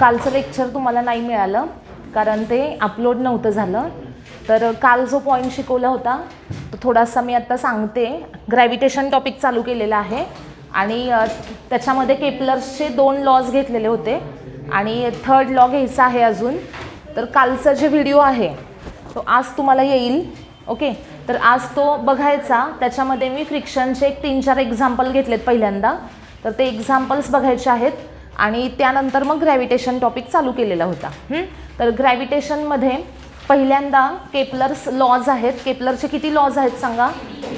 कालचं लेक्चर तुम्हाला नाही मिळालं कारण ते अपलोड नव्हतं झालं. तर काल जो पॉईंट शिकवला होता तो थोडासा मी आता सांगते. ग्रॅव्हिटेशन टॉपिक चालू केलेला आहे आणि त्याच्यामध्ये केपलर्सचे 2 लॉज घेतलेले होते आणि 3rd लॉ घ्यायचा आहे अजून. तर कालचा जे व्हिडिओ आहे तो आज तुम्हाला येईल. ओके, तर आज तो बघायचा. त्याच्यामध्ये मी फ्रिक्शनचे एक 3-4 एक्झाम्पल घेतलेत पहिल्यांदा, तर ते एक्झाम्पल्स बघायचे आहेत आणि त्यानंतर मग ग्रॅव्हिटेशन टॉपिक चालू केलेला होता. तर ग्रॅव्हिटेशनमध्ये पहिल्यांदा केपलर्स लॉज आहेत. केपलरचे किती लॉज आहेत सांगा?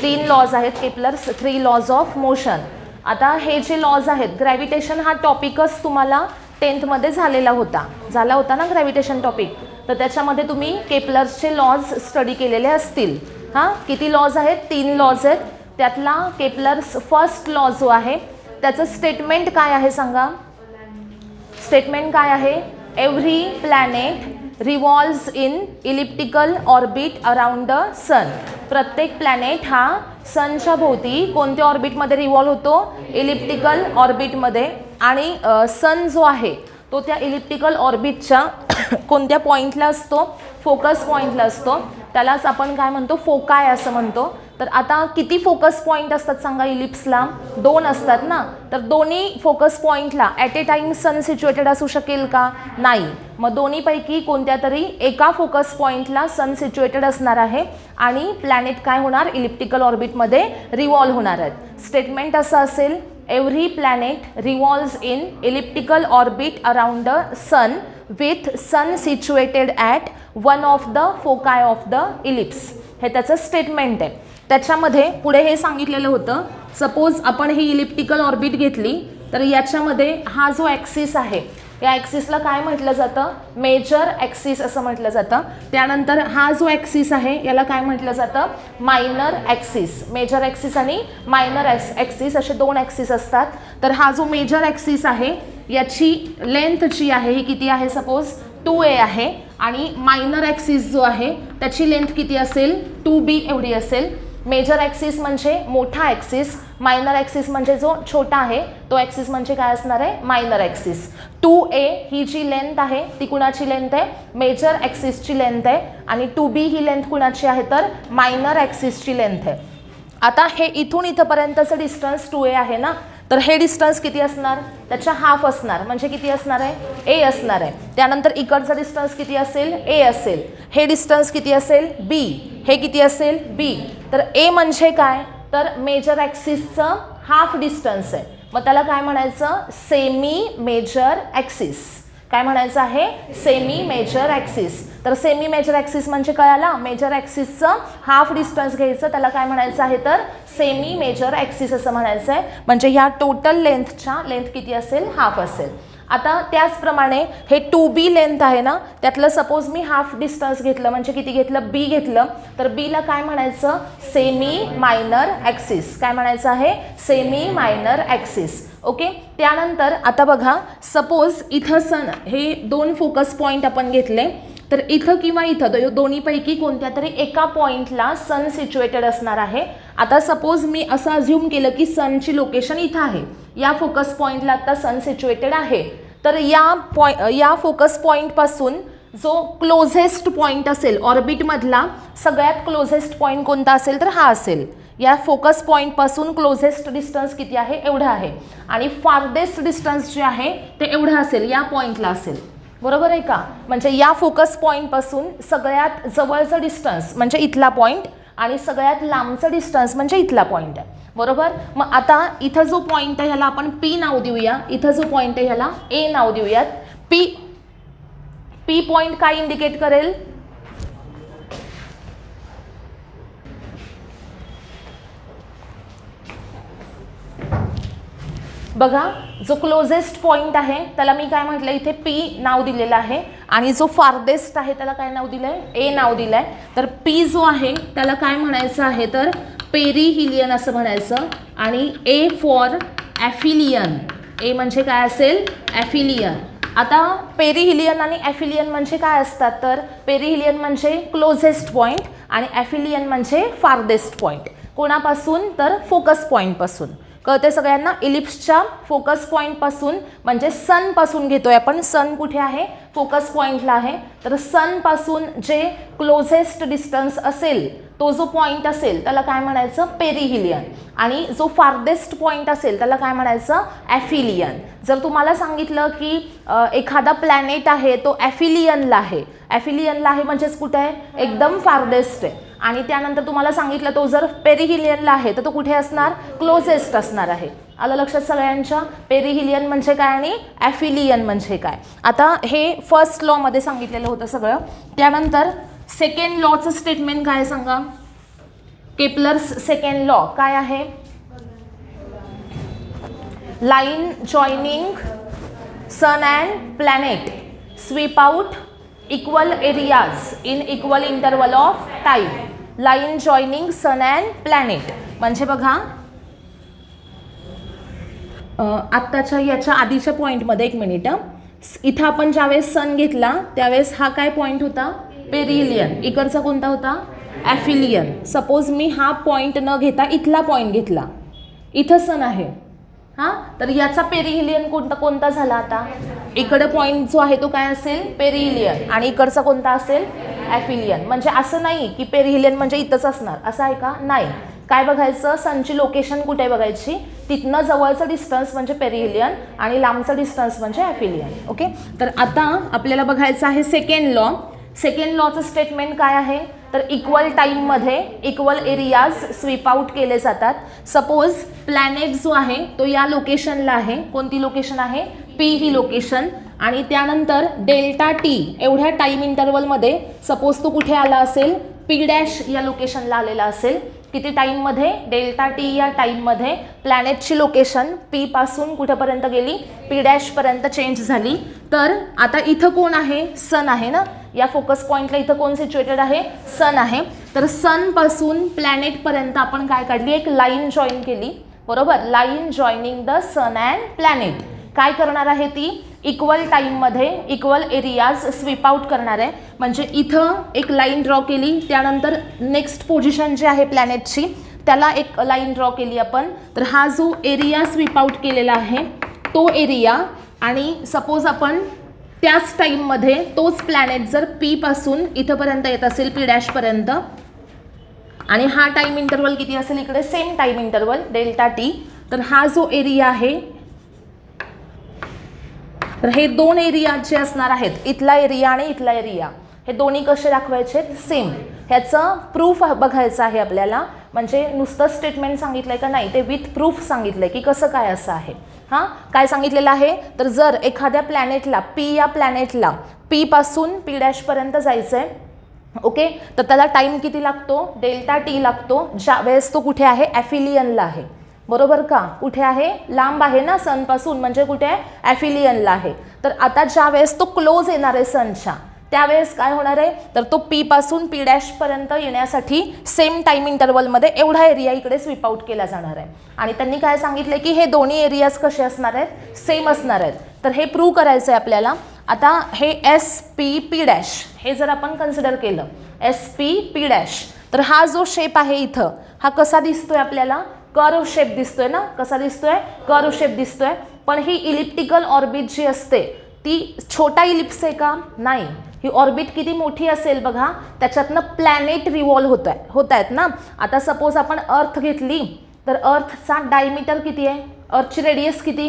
3 लॉज आहेत. Kepler's 3 laws of motion. आता हे जे लॉज आहेत, ग्रॅव्हिटेशन हा टॉपिकच तुम्हाला 10th मध्ये झाला होता ना ग्रॅव्हिटेशन टॉपिक. तर त्याच्यामध्ये तुम्ही केपलर्सचे लॉज स्टडी केलेले असतील. किती लॉज आहेत? 3 लॉज आहेत. त्यातला केपलर्स फर्स्ट लॉ जो आहे त्याचं स्टेटमेंट काय आहे सांगा? स्टेटमेंट काय आहे? Every planet revolves in elliptical orbit around the sun. प्रत्येक प्लॅनेट हा सनच्या भोवती कोणत्या ऑर्बिटमध्ये रिव्हॉल्व होतो? इलिप्टिकल ऑर्बिटमध्ये. आणि सन जो आहे तो त्या इलिप्टिकल ऑर्बिटच्या कोणत्या पॉईंटला असतो? फोकस पॉईंटला असतो. त्यालाच आपण काय म्हणतो? फोकाय असं म्हणतो. तर आता किती फोकस पॉईंट असतात सांगा इलिप्सला? 2 असतात ना. तर दोन्ही फोकस पॉईंटला at a time sun situated असू शकेल का? नाही. मग दोन्हीपैकी कोणत्या तरी एका फोकस पॉईंटला सन सिच्युएटेड असणार आहे आणि प्लॅनेट काय होणार? इलिप्टिकल ऑर्बिटमध्ये रिव्हॉल्व होणार आहेत. स्टेटमेंट असं असेल, every planet revolves in elliptical orbit around the sun with sun situated at one of the foci of the ellipse. हे त्याचं स्टेटमेंट आहे. त्याच्यामध्ये पुढे हे सांगितलेलं होतं, सपोज आपण ही इलिप्टिकल ऑर्बिट घेतली तर याच्यामध्ये हा जो ॲक्सिस आहे या ॲक्सिसला काय म्हटलं जातं? मेजर ॲक्सिस असं म्हटलं जातं. त्यानंतर हा जो ॲक्सिस आहे याला काय म्हटलं जातं? Minor axis. मेजर ॲक्सिस आणि मायनर ॲक्सिस असे 2 ॲक्सिस असतात. तर हा जो मेजर ॲक्सिस आहे याची लेंथ जी आहे ही किती आहे? सपोज 2a आहे आणि मायनर ॲक्सिस जो आहे त्याची लेंथ किती असेल? 2b एवढी असेल. मेजर ॲक्सिस म्हणजे मोठा ॲक्सिस, मायनर ॲक्सिस म्हणजे जो छोटा आहे तो ॲक्सिस म्हणजे काय असणार आहे? Minor axis. 2a ही जी लेंथ आहे ती कुणाची लेंथ आहे? मेजर ॲक्सिसची लेंथ आहे. आणि 2b ही लेंथ कुणाची आहे? तर मायनर ॲक्सिसची लेंथ आहे. आता हे इथून इथंपर्यंतचं डिस्टन्स 2a आहे ना, तर हे डिस्टन्स किती असणार? त्याच्या हाफ असणार. म्हणजे किती असणार आहे? a असणार आहे. त्यानंतर इकडचा डिस्टन्स किती असेल? a असेल. हे डिस्टन्स किती असेल? b. हे किती असेल? b. तर a म्हणजे काय? तर मेजर ॲक्सिसचं हाफ डिस्टन्स आहे. मग त्याला काय म्हणायचं? Semi major axis. काय म्हणायचं आहे? Semi major axis. तर सेमी मेजर ॲक्सिस म्हणजे कळाला? मेजर ॲक्सिसचं हाफ डिस्टन्स घ्यायचं, त्याला काय म्हणायचं आहे? तर सेमी मेजर ॲक्सिस असं म्हणायचं आहे. म्हणजे ह्या टोटल लेंथच्या लेंथ किती असेल? हाफ असेल. आता त्याचप्रमाणे हे 2b लेंथ आहे ना, त्यातलं सपोज मी हाफ डिस्टन्स घेतलं म्हणजे किती घेतलं? b घेतलं. तर बीला काय म्हणायचं? Semi minor axis. काय म्हणायचं आहे? Semi minor axis. ओके. त्यानंतर आता बघा, सपोज इथं सन हे 2 फोकस पॉईंट आपण घेतले, तर इथं किंवा इथं दोन्हीपैकी कोणत्या तरी एका पॉईंटला सन सिच्युएटेड असणार आहे. आता सपोज मी असं अज्युम केलं की सनची लोकेशन इथं आहे, या फोकस पॉईंटला आता सन सिच्युएटेड आहे. तर या फोकस पॉईंटपासून जो क्लोझेस्ट पॉईंट असेल ऑर्बिटमधला सगळ्यात क्लोझेस्ट पॉईंट कोणता असेल? तर हा असेल. या फोकस पॉईंटपासून क्लोझेस्ट डिस्टन्स किती आहे? एवढं आहे. आणि फार्देस्ट डिस्टन्स जे आहे ते एवढं असेल, या पॉईंटला असेल. बरोबर आहे का? म्हणजे या फोकस पॉईंटपासून सगळ्यात जवळचं डिस्टन्स म्हणजे इथला पॉईंट आणि सगळ्यात लांबचं डिस्टन्स म्हणजे इथला पॉईंट आहे. बरोबर. मग आता इथं जो पॉईंट आहे ह्याला आपण P नाव देऊया. इथं जो पॉईंट आहे ह्याला A नाव देऊयात. P पॉईंट काय इंडिकेट करेल? बघा, जो क्लोजेस्ट पॉईंट आहे त्याला मी काय म्हटलं? इथे P नाव दिलेलं आहे. आणि जो फार्देस्ट आहे त्याला काय नाव दिलं आहे? A नाव दिलं आहे. तर P जो आहे त्याला काय म्हणायचं आहे? तर पेरिहिलियन असं म्हणायचं. आणि A फॉर ॲफिलियन. A म्हणजे काय असेल? ॲफिलियन. आता पेरिहिलियन आणि ॲफिलियन म्हणजे काय असतात? तर पेरिहिलियन म्हणजे क्लोजेस्ट पॉईंट आणि ॲफिलियन म्हणजे फार्देस्ट पॉईंट. कोणापासून? तर फोकस पॉईंटपासून. कळते सगळ्यांना? इलिप्सच्या फोकस पॉईंटपासून म्हणजे सनपासून घेतोय आपण. सन कुठे आहे? फोकस पॉईंटला आहे. तर सनपासून जे क्लोजेस्ट डिस्टन्स असेल तो जो पॉईंट असेल त्याला काय म्हणायचं? पेरिहिलियन. आणि जो फार्देस्ट पॉईंट असेल त्याला काय म्हणायचं? ॲफिलियन. जर तुम्हाला सांगितलं की एखादा प्लॅनेट आहे तो ॲफिलियनला आहे, ॲफिलियनला आहे म्हणजेच कुठे आहे? एकदम फार्देस्ट आहे. आणि त्यानंतर तुम्हाला सांगितलं तो जर पेरिहिलियनला आहे तर तो कुठे असणार? क्लोजेस्ट असणार आहे. आलं लक्षात सगळ्यांच्या? पेरिहिलियन म्हणजे काय आणि ॲफिलियन म्हणजे काय. आता हे फर्स्ट लॉमध्ये सांगितलेलं होतं सगळं. त्यानंतर सेकंड लॉचं स्टेटमेंट काय सांगा? केपलर्स सेकंड लॉ काय आहे? Line joining sun and planet sweep out equal areas in equal interval of time. Line joining sun and planet म्हणजे बघा आत्ताच्या याच्या आधीच्या पॉईंटमध्ये एक मिनिट, इथं आपण ज्यावेळेस सन घेतला त्यावेळेस हा काय पॉईंट होता? पेरिहिलियन. इकडचा कोणता होता? ॲफिलियन. सपोज मी हा पॉईंट न घेता इथला पॉईंट घेतला, इथं सन आहे हां, तर याचा पेरिहिलियन कोणता झाला? आता इकडं पॉईंट जो आहे तो काय असेल? पेरिहिलियन. आणि इकडचा कोणता असेल? ॲफिलियन. म्हणजे असं नाही की पेरिहिलियन म्हणजे इथंच असणार, असं आहे का? नाही. काय बघायचं? सनची लोकेशन कुठे बघायची? तिथनं जवळचं डिस्टन्स म्हणजे पेरिहिलियन आणि लांबचं डिस्टन्स म्हणजे ॲफिलियन. ओके. तर आता आपल्याला बघायचं आहे सेकंड लॉ. सेकंड लॉचं स्टेटमेंट काय आहे? तर इक्वल टाईममध्ये इक्वल एरियाज स्वीप आउट केले जातात. सपोज प्लॅनेट जो आहे तो या लोकेशनला आहे. कोणती लोकेशन आहे? पी ही लोकेशन. आणि त्यानंतर डेल्टा टी एवढ्या टाईम इंटरवलमध्ये सपोज तो कुठे आला असेल? पी डॅश या लोकेशनला आलेला असेल. किती टाईममध्ये? डेल्टा टी या टाईममध्ये प्लॅनेटची लोकेशन पी पासून कुठेपर्यंत गेली? पी डॅशपर्यंत चेंज झाली. तर आता इथं कोण आहे? सन आहे ना. या फोकस पॉईंटला इथं कोण सिच्युएटेड आहे? सन आहे. तर सनपासून प्लॅनेटपर्यंत आपण काय काढली? एक लाईन जॉईन केली. बरोबर? Line joining the sun and planet. काय करणार आहे ती? इक्वल टाईममध्ये इक्वल एरियाज स्वीप आउट करणार आहे. म्हणजे इथं एक लाईन ड्रॉ केली, त्यानंतर नेक्स्ट पोझिशन जी आहे प्लॅनेटची त्याला एक लाईन ड्रॉ केली आपण. तर हा जो एरिया स्वीप आउट केलेला आहे तो एरिया, आणि सपोज आपण त्याच टाईममध्ये तोच प्लॅनेट जर पी पासून इथंपर्यंत येत असेल पी डॅशपर्यंत, आणि हा टाईम इंटरवल किती असेल इकडे? Same time interval delta T. तर हा जो एरिया आहे, तर हे दोन एरिया जे असणार आहेत, इथला एरिया आणि इथला एरिया, हे दोन्ही कसे दाखवायचे? सेम. ह्याचं प्रूफ बघायचं आहे आपल्याला. म्हणजे नुसतं स्टेटमेंट सांगितलंय का? नाही, ते विथ प्रूफ सांगितलंय की कसं काय असं आहे. हां, काय सांगितलेलं आहे? तर जर एखाद्या प्लॅनेटला पी या प्लॅनेटला पी पासून पी डॅशपर्यंत जायचं आहे, ओके, तर त्याला टाईम किती लागतो? डेल्टा टी लागतो. ज्या वेळेस तो कुठे आहे? ॲफिलियनला आहे. बरोबर का? कुठे आहे? लांब आहे ना सनपासून, म्हणजे कुठे आहे? ॲफिलियनला आहे. तर आता ज्या वेळेस तो क्लोज येणार आहे सनच्या, त्यावेळेस काय होणार आहे? तर तो पी पासून पी डॅशपर्यंत येण्यासाठी सेम टाईम इंटरवलमध्ये एवढा एरिया इकडे स्वीप आउट केला जाणार आहे. आणि त्यांनी काय सांगितलं की हे दोन्ही एरियाज कसे असणार आहेत? सेम असणार आहेत. तर हे प्रूव्ह करायचं आहे आपल्याला. आता हे एस पी पी डॅश हे जर आपण कन्सिडर केलं, एस पी पी डॅश, तर हा जो शेप आहे इथं, हा कसा दिसतोय आपल्याला? कर्व शेप दिसतोय ना. कसा दिसतोय? कर्व शेप दिसतोय. पण ही इलिप्टिकल ऑर्बिट जी असते ती छोटा इलिप्स आहे का? नाही. ही ऑर्बिट किती मोठी असेल बघा, त्याच्यातनं प्लॅनेट रिव्हॉल्व होत आहेत ना. आता सपोज आपण अर्थ घेतली, तर अर्थचा डायमीटर किती आहे? अर्थची रेडियस किती?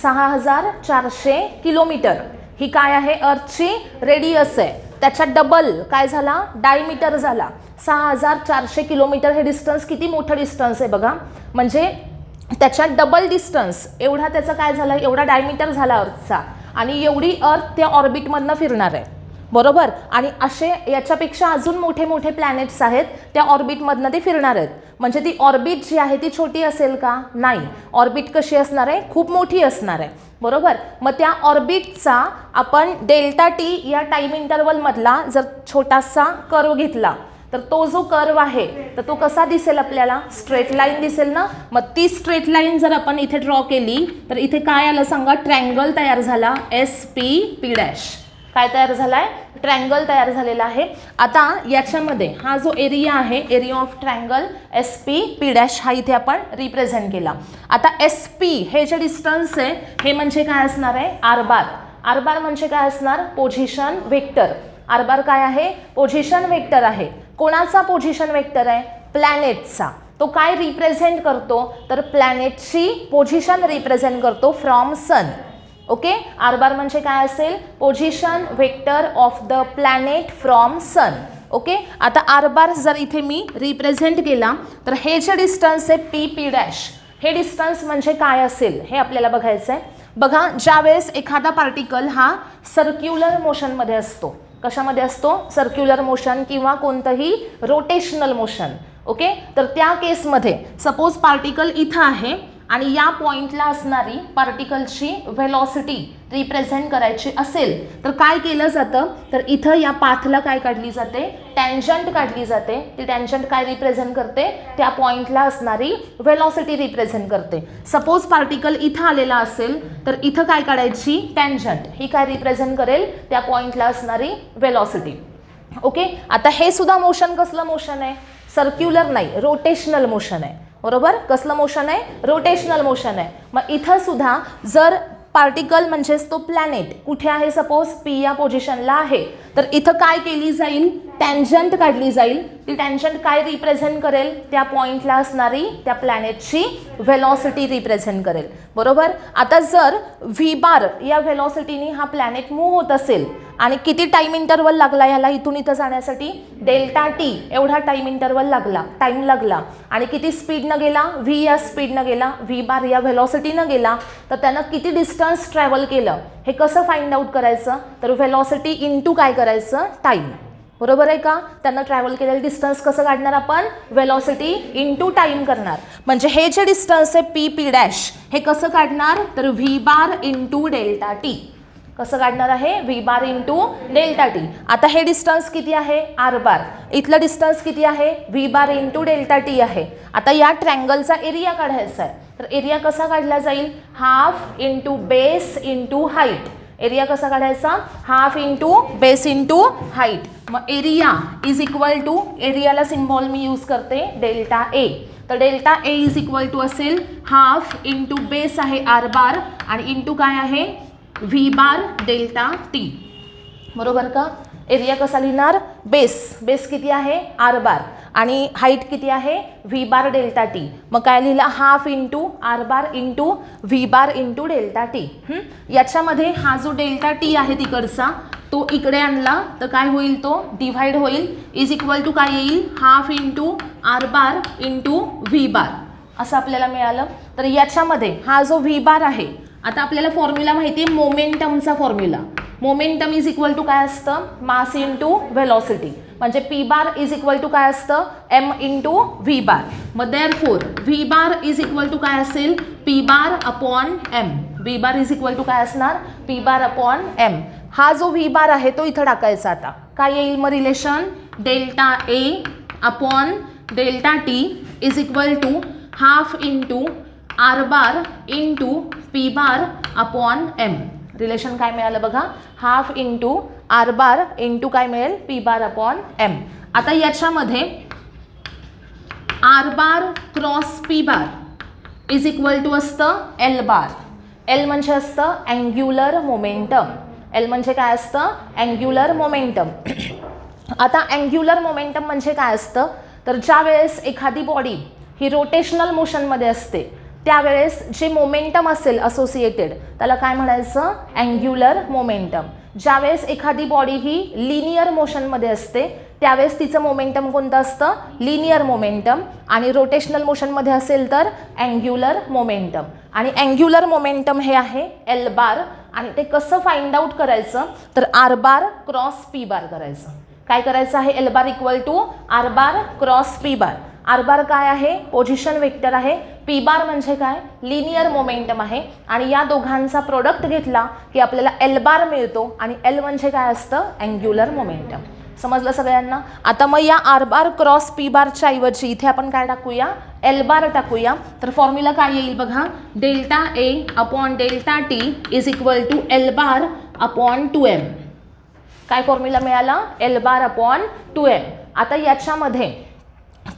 6400 किलोमीटर. ही काय आहे? अर्थची रेडियस आहे. त्याच्या डबल काय झाला? डायमीटर झाला. 6400 किलोमीटर हे डिस्टन्स किती मोठं डिस्टन्स आहे बघा. म्हणजे त्याच्या डबल डिस्टन्स एवढा त्याचा काय झाला? एवढा डायमीटर झाला अर्थचा. आणि एवढी अर्थ त्या ऑर्बिटमधनं फिरणार आहे. बरोबर? आणि असे याच्यापेक्षा अजून मोठे मोठे प्लॅनेट्स आहेत, त्या ऑर्बिटमधनं ते फिरणार आहेत. म्हणजे ती ऑर्बिट जी आहे ती छोटी असेल का? नाही. ऑर्बिट कशी असणार आहे? खूप मोठी असणार आहे. बरोबर? मग त्या ऑर्बिटचा आपण डेल्टा टी या टाईम इंटरवलमधला जर छोटासा कर्व घेतला, तर तो जो कर्व आहे तर तो कसा दिसेल आपल्याला? स्ट्रेट लाईन दिसेल ना. मग ती स्ट्रेट लाईन जर आपण इथे ड्रॉ केली, तर इथे काय आलं सांगा? ट्रँगल तयार झाला, एस पी पी डॅश. काय तयार झाला आहे? ट्रायंगल तयार झालेला आहे. आता याच्यामध्ये हा जो एरिया आहे, area of triangle SP P' हा इथे आपण रिप्रेझेंट केला. आता SP हे जे डिस्टन्स आहे हे म्हणजे काय असणार आहे? आर बार. आर बार म्हणजे काय असणार? Position vector. आर बार काय आहे? पोझिशन वेक्टर आहे. कोणाचा पोझिशन वेक्टर आहे? प्लॅनेटचा. तो काय रिप्रेझेंट करतो? तर प्लॅनेटची पोझिशन रिप्रेझेंट करतो from sun. Okay, R bar म्हणजे काय असेल? Position vector of the planet from sun. Okay, आता आर बार जर इथे मी रिप्रेझेंट केला तर हे जे डिस्टन्स आहे P हे डिस्टन्स म्हणजे काय असेल हे आपल्याला बघायचं आहे. बघा, ज्यावेळेस एखादा पार्टिकल हा सर्क्युलर मोशनमध्ये असतो, कशामध्ये असतो? सर्क्युलर मोशन किंवा कोणतंही रोटेशनल मोशन. ओके, तर त्या केसमध्ये सपोज पार्टिकल इथं आहे आणि या पॉइंटला असणारी पार्टिकलची व्हेलॉसिटी रिप्रेझेंट करायची असेल तर काय केलं जातं? तर इथं या पाथला काय काढली जाते? टँजंट काढली जाते. ती टँजंट काय रिप्रेझेंट करते? त्या पॉइंटला असणारी व्हेलॉसिटी रिप्रेझेंट करते. सपोज पार्टिकल इथं आलेला असेल तर इथं काय काढायची? टँजंट. ही काय रिप्रेझेंट करेल? त्या पॉइंटला असणारी व्हेलॉसिटी. ओके, आता हे सुद्धा मोशन कसलं मोशन आहे? सर्क्युलर नाही, रोटेशनल मोशन आहे. बरोबर, कसलं मोशन आहे? रोटेशनल मोशन आहे. मग इथं सुद्धा जर पार्टिकल म्हणजेच तो प्लॅनेट कुठे आहे? सपोज P या पोझिशनला आहे तर इथं काय केली जाईल? टँजंट काढली जाईल. ती टँजंट काय रिप्रेझेंट करेल? त्या पॉइंटला असणारी त्या प्लॅनेटची व्हेलॉसिटी रिप्रेझेंट करेल. बरोबर, आता जर V बार या व्हेलॉसिटीने हा प्लॅनेट मूव्ह होत असेल आणि किती टाइम इंटरवल लागला याला इथून इथं जाण्यासाठी? Δt एवढा टाइम इंटरवल लागला, टाइम लागला. आणि किती स्पीडनं गेला? V या स्पीडनं गेला, V बार या व्हेलॉसिटीनं गेला. तर त्यानं किती डिस्टन्स ट्रॅव्हल केलं हे कसं फाइंड आउट करायचं? तर व्हेलॉसिटी इंटू काय करायचं? टाइम. बरोबर आहे का? त्यांना ट्रॅव्हल केलेलं डिस्टन्स कसं काढणार आपण? व्हेलॉसिटी इंटू टाइम करणार. म्हणजे हे जे डिस्टन्स आहे P हे कसं काढणार? तर V बार इंटू Δt. कसं काढणार आहे? V bar into Δt. आता हे डिस्टन्स किती आहे? R bar. इथलं डिस्टन्स किती आहे? V बार इंटू Δt आहे. आता या ट्रँगलचा एरिया काढायचा आहे तर एरिया कसा काढला जाईल? Half into base into height. Area कसा काढायचा? Half into base into height. मग एरिया इज इक्वल टू, एरियाला सिम्बॉल मी यूज करते ΔA. तर ΔA इज इक्वल टू असेल हाफ इंटू बेस आहे आर बार आणि इंटू काय आहे? V बार Δt. बरोबर का? एरिया कसा लिहिणार? बेस. बेस किती आहे? R bar. आणि हाईट किती आहे? V बार Δt. मग काय लिहिलं? Half into R bar into V bar into Δt. याच्यामध्ये हा जो Δt आहे तिकडचा तो इकडे आणला तर काय होईल? तो डिव्हाइड होईल. इज इक्वल टू काय येईल? Half into R bar into V bar असं आपल्याला मिळालं. तर याच्यामध्ये हा जो V बार आहे, आता आपल्याला फॉर्म्युला माहिती आहे मोमेंटमचा formula. Momentum is equal to काय असतं? Mass into velocity. म्हणजे P bar is equal to काय असतं? M into V bar. मग therefore V bar is equal to काय असेल? P bar upon M. V bar is equal to काय असणार? P bar upon M. हा जो V बार आहे तो इथं टाकायचा. आता काय येईल मग relation? ΔA upon Δt is equal to half into R bar into P bar upon M. Relation काय मिळालं बघा? Half into R bar into काय मिळेल? P bar upon M. आता याच्यामध्ये R bar cross P bar is equal to असतं L bar. L म्हणजे असतं अँग्युलर मोमेंटम. L म्हणजे काय असतं? Angular momentum. आता अँग्युलर मोमेंटम म्हणजे काय असतं? तर ज्या वेळेस एखादी बॉडी ही रोटेशनल मोशनमध्ये असते त्यावेळेस जे मोमेंटम असेल असोसिएटेड त्याला काय म्हणायचं? Angular momentum. ज्यावेळेस एखादी बॉडी ही लिनियर मोशनमध्ये असते त्यावेळेस तिचं मोमेंटम कोणतं असतं? Linear momentum. आणि रोटेशनल मोशनमध्ये असेल तर अँग्युलर मोमेंटम. आणि अँग्युलर मोमेंटम हे आहे L बार. आणि ते कसं फाइंड आउट करायचं? तर R bar cross P bar करायचं. काय करायचं आहे? L bar equal to R bar cross P bar. R bar काय आहे? पोझिशन वेक्टर आहे. P बार म्हणजे काय? लिनियर मोमेंटम आहे. आणि या दोघांचा प्रोडक्ट घेतला की आपल्याला L बार मिळतो. आणि L म्हणजे काय असतं? Angular momentum. समजलं सगळ्यांना? आता मग या आर बार क्रॉस P बारच्या ऐवजी इथे आपण काय टाकूया? L बार टाकूया. तर फॉर्म्युला काय येईल बघा? ΔA upon Δt is equal to L bar upon 2M. काय फॉर्म्युला मिळाला, एल बार अपॉन 2m. आता याच्यामध्ये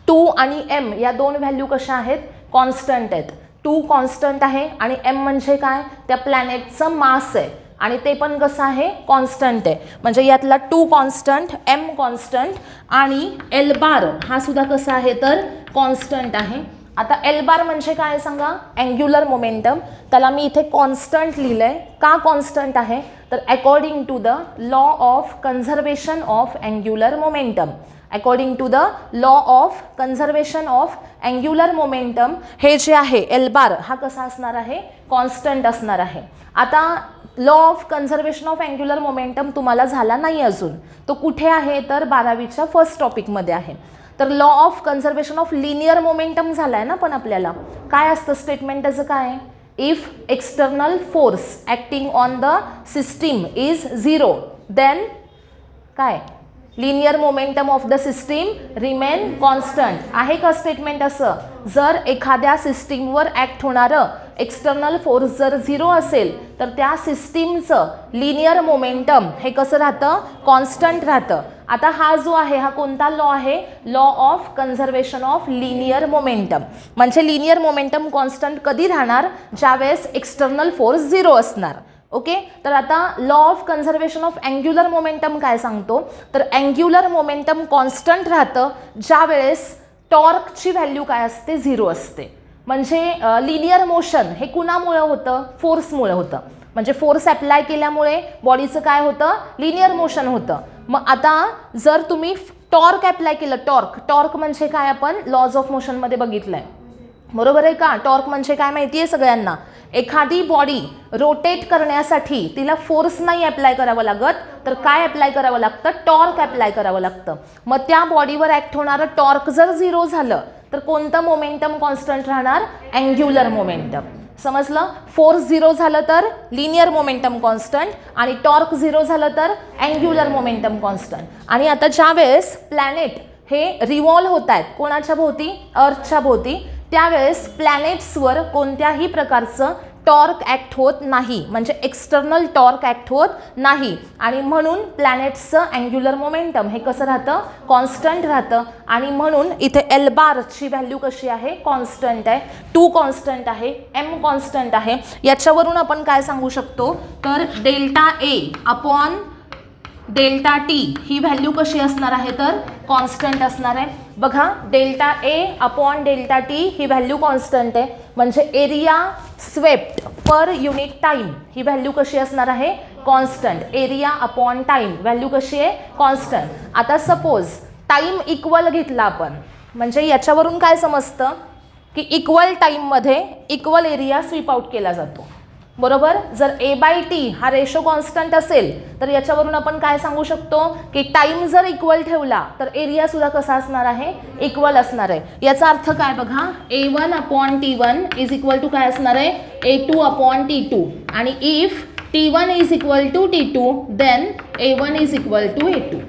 2 आणि m या दोन व्हॅल्यू कशा आहेत, कॉन्स्टंट आहेत. 2 कॉन्स्टंट आहे आणि m म्हणजे काय, त्या प्लॅनेटचं मास आहे आणि ते पण कसं आहे, कॉन्स्टंट आहे. म्हणजे यातला 2 कॉन्स्टंट, m कॉन्स्टंट आणि एल बार हा सुद्धा कसा आहे तर कॉन्स्टंट आहे. आता एल बार म्हणजे काय सांगा, अँग्युलर मोमेंटम. त्याला मी इथे कॉन्स्टंट लिहिलंय. का कॉन्स्टंट आहे तर according to the law of conservation of angular momentum. According to the law of conservation of angular momentum हे जे आहे एल बार हा कसा असणार आहे, कॉन्स्टंट असणार आहे. आता law of conservation of angular momentum तुम्हाला झाला नाही अजून, तो कुठे आहे तर 12वीच्या फर्स्ट टॉपिकमध्ये आहे. तर law of conservation of linear momentum झाला आहे ना, पण आपल्याला काय असतं स्टेटमेंट त्याचं काय, if external force acting on the system is 0 then काय, linear momentum of the system remain constant. आहे का स्टेटमेंट असं, जर एखाद्या सिस्टीमवर ॲक्ट होणारं एक्सटर्नल फोर्स जर 0 असेल तर त्या सिस्टीमचं लिनियर मोमेंटम हे कसं राहतं, कॉन्स्टंट राहतं. आता हा जो आहे हा कोणता लॉ आहे, law of conservation of linear momentum. म्हणजे लिनियर मोमेंटम कॉन्स्टंट कधी राहणार, ज्यावेळेस एक्सटर्नल फोर्स 0 असणार. ओके, तर आता law of conservation of angular momentum काय सांगतो तर अँग्युलर मोमेंटम कॉन्स्टंट राहतं ज्या वेळेस टॉर्कची व्हॅल्यू काय असते, 0 असते. म्हणजे लिनियर मोशन हे कुणामुळे होतं, फोर्समुळे होतं. म्हणजे फोर्स अप्लाय केल्यामुळे बॉडीचं काय होतं, लिनियर मोशन होतं. मग आता जर तुम्ही टॉर्क अप्लाय केलं, टॉर्क म्हणजे काय आपण लॉज ऑफ मोशनमध्ये बघितलंय, बरोबर आहे का. टॉर्क म्हणजे काय माहिती आहे सगळ्यांना, एखादी बॉडी रोटेट करण्यासाठी तिला फोर्स नाही अप्लाय करावं लागत तर काय अप्लाय करावं लागतं, टॉर्क अप्लाय करावं लागतं. मग त्या बॉडीवर ॲक्ट होणारं टॉर्क जर 0 झालं तर कोणतं मोमेंटम कॉन्स्टंट राहणार, अँग्युलर मोमेंटम. समजलं, फोर्स 0 झालं तर लिनियर मोमेंटम कॉन्स्टंट आणि टॉर्क 0 झालं तर अँग्युलर मोमेंटम कॉन्स्टंट. आणि आता ज्या वेळेस प्लॅनेट हे रिव्हॉल्व होत आहेत कोणाच्या भोवती, अर्थच्या भोवती, त्यावेळेस प्लॅनेट्सवर कोणत्याही प्रकारचं टॉर्क ॲक्ट होत नाही, म्हणजे एक्सटर्नल टॉर्क ॲक्ट होत नाही. आणि म्हणून प्लॅनेट्सचं अँग्युलर मोमेंटम हे कसं राहतं, कॉन्स्टंट राहतं. आणि म्हणून इथे एल बारची व्हॅल्यू कशी आहे, कॉन्स्टंट आहे. 2 कॉन्स्टंट आहे, m कॉन्स्टंट आहे. याच्यावरून आपण काय सांगू शकतो तर delta A upon delta T ही व्हॅल्यू कशी असणार आहे तर कॉन्स्टंट असणार आहे. बघा, delta A upon delta T ही व्हॅल्यू कॉन्स्टंट आहे. म्हणजे area swept per unit time ही व्हॅल्यू कशी असणार आहे, constant. Area upon time value कशी आहे, कॉन्स्टंट. आता सपोज टाईम इक्वल घेतला आपण, म्हणजे याच्यावरून काय समजतं की इक्वल टाईममध्ये इक्वल एरिया स्वीप आउट केला जातो, बरोबर. जर A/T हा रेशो कॉन्स्टंट असेल तर याच्यावरून आपण काय सांगू शकतो की टाइम जर इक्वल ठेवला तर एरिया सुद्धा कसा असणार आहे, इक्वल असणार आहे. याचा अर्थ काय बघा, A1 upon T1 is equal to काय असणार आहे, A2 अपॉन T2. आणि if T1 is equal to T2 then A1 is equal to A2.